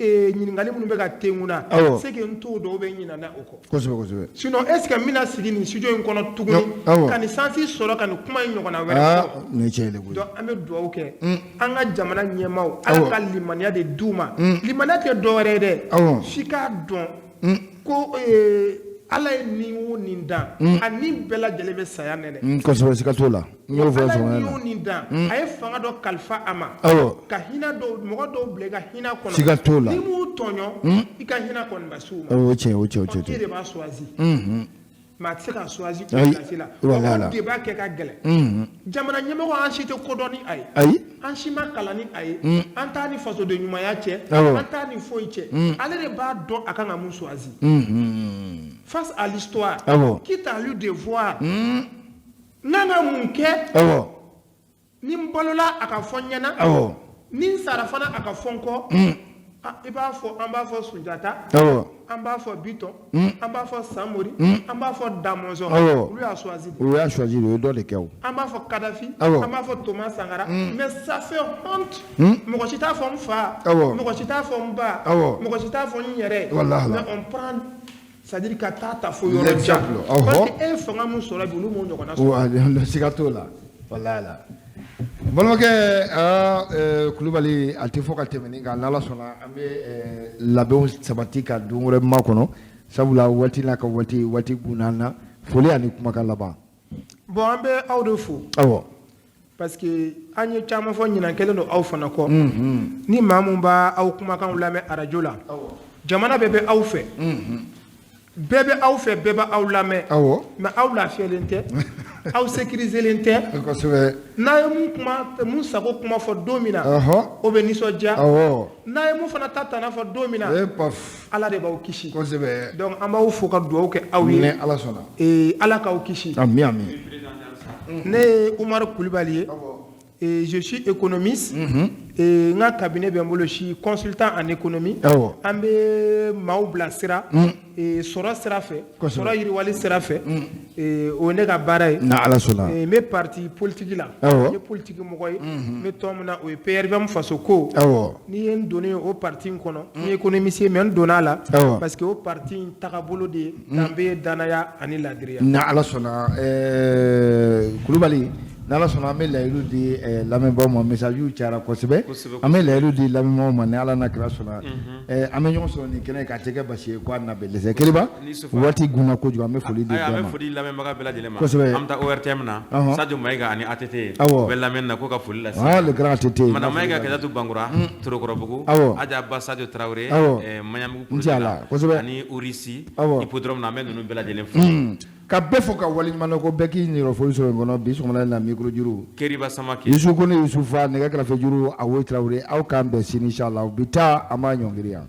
ɲininkali minnu bɛ ka tengu na c'est que n t'o dɔw bɛ ɲinana o kɔ kosɛbɛ sinon est ce que n bɛna sigi nin studio in kɔnɔ tuguni ka nin sansi sɔrɔ ka nin kuma in ɲɔgɔnna wɛrɛ fɔ donc an bɛ dugawu kɛ an ka jamana ɲɛmaaw ala ka limaniya de d'u ma limaniya tɛ dɔwɛrɛ ye dɛ f'i k'a dɔn ko ala ye nin o nin dan a nin bɛɛ lajɛlen bɛ saya nɛnɛ kosɛbɛ siga t'o la n y'o fɔ ala ye nin o nin dan a ye fanga dɔ kalifa a ma ka hinɛ dɔw mɔgɔ dɔw bila i ka hinɛ kɔnɔ siga t'o la n'i m'u tɔɲɔ i ka hinɛ kɔni ma s'u ma o tiɲɛ e de b'a choisi mais a tɛ se ka choisi o place la o débat kɛ ka gɛlɛn jamana ɲɛmɔgɔ an si tɛ kodɔn ni a ye an si ma kalan ni a ye an t'a ni fasoden ɲumanya cɛ an t'a ni foyi cɛ ale de b'a dɔn a kan ka mun choisi face à l'histoire quitte à lui de voir n kan ka mun kɛ ni n balola a ka fɔ n ɲɛna ni n sara fana a ka fɔ n kɔ i b'a fɔ an b'a fɔ Sunjata an b'a fɔ Biton an b'a fɔ Samori an b'a fɔ Damɔzɔn olu y'a choisi de o y'a choisi de o ye dɔ de kɛ o an b'a fɔ Kadhafi an b'a fɔ Thomas Sankara mais ça fait honte mɔgɔ si t'a fɔ n fa mɔgɔ si t'a fɔ n ba mɔgɔ si t'a fɔ n yɛrɛ mais on prend c'est-à-dire ka taa ta fo yɔrɔ jan parce que e ye fanga mun sɔrɔ bi olu m'o ɲɔgɔnna sɔrɔ siga t'o la walahi la balimakɛ Kulubali a tɛ fɔ ka tɛmɛ nin kan n'Ala sɔnna an bɛ labɛnw sabati ka don wɛrɛ ma kɔnɔ sabula waati n'a ka waati bunna an na foli ani kumakan laban bon an bɛ aw de fo parce que an ye caman fɔ ɲinan kɛlen don aw fana kɔ ni maa mun b'a aw kumakanw lamɛn arajo la jamana bɛɛ bɛ aw fɛ bɛɛ bɛ aw fɛ bɛɛ bɛ aw lamɛn mais aw lafiyalen tɛ aw sécuriselen tɛ n'a ye mun sago kuma fɔ don min na o bɛ nisɔndiya n'a ye mun fana ta tana fɔ don min na ala de b'aw kisi donc an b'aw fo ka dugawu kɛ aw ye ala k'aw kisi ne ye Umaru Kulubali ye je suis économiste et nga cabinet bɛ n bolo si consultant en économie an bɛ maaw bila sira sɔrɔ sira fɛ sɔrɔ yiriwali sira fɛ o ye ne ka baara ye n'Ala sɔnna n bɛ parti politique la n ye politique mɔgɔ ye n bɛ tɔn min na o ye PRVM faso ko n'i ye n donnen o parti in kɔnɔ n ye économiste ye mais n donna a la parce que o parti in tagabolo de ye danbe ye danaya ani laadiriya n'Ala sɔnna Kulubali n'Ala sɔnna an bɛ layidu di lamɛnbaaw ma message cayara kosɛbɛ an bɛ layidu di lamɛnbaaw ma ni Ala n'a kira sɔnna an bɛ ɲɔgɔn sɔrɔ nin kɛnɛ ka tɛ kɛ basi ye ko a na bɛ dɛsɛ Keriba waati gunna kojugu an bɛ foli di bɛɛ ma an bɛ foli lamɛnbaga bɛɛ lajɛlen ma an bɛ taa ORTM na Sadio Mayiga ani ATT u bɛ lamɛn na ko ka foli lase le grand ATT Madame Mayiga Kɛlɛtu Bankura Torokɔrɔbugu Aja Ba Sadio Traoré Maɲamugu Kulibali ani Urisi hippodrome na an bɛ ninnu bɛɛ lajɛlen fo ka bɛɛ fɔ ka waleɲuman ko bɛɛ k'i niyɔrɔ foli sɔrɔ in kɔnɔ bi sɔgɔmada in na micro juru Keriba Samake Yusu Kone Yusufa nɛgɛ kɛrɛfɛ juru Awoyi Traoré aw k'an bɛn sini inchallah bi taa an b'a ɲɔngiri yan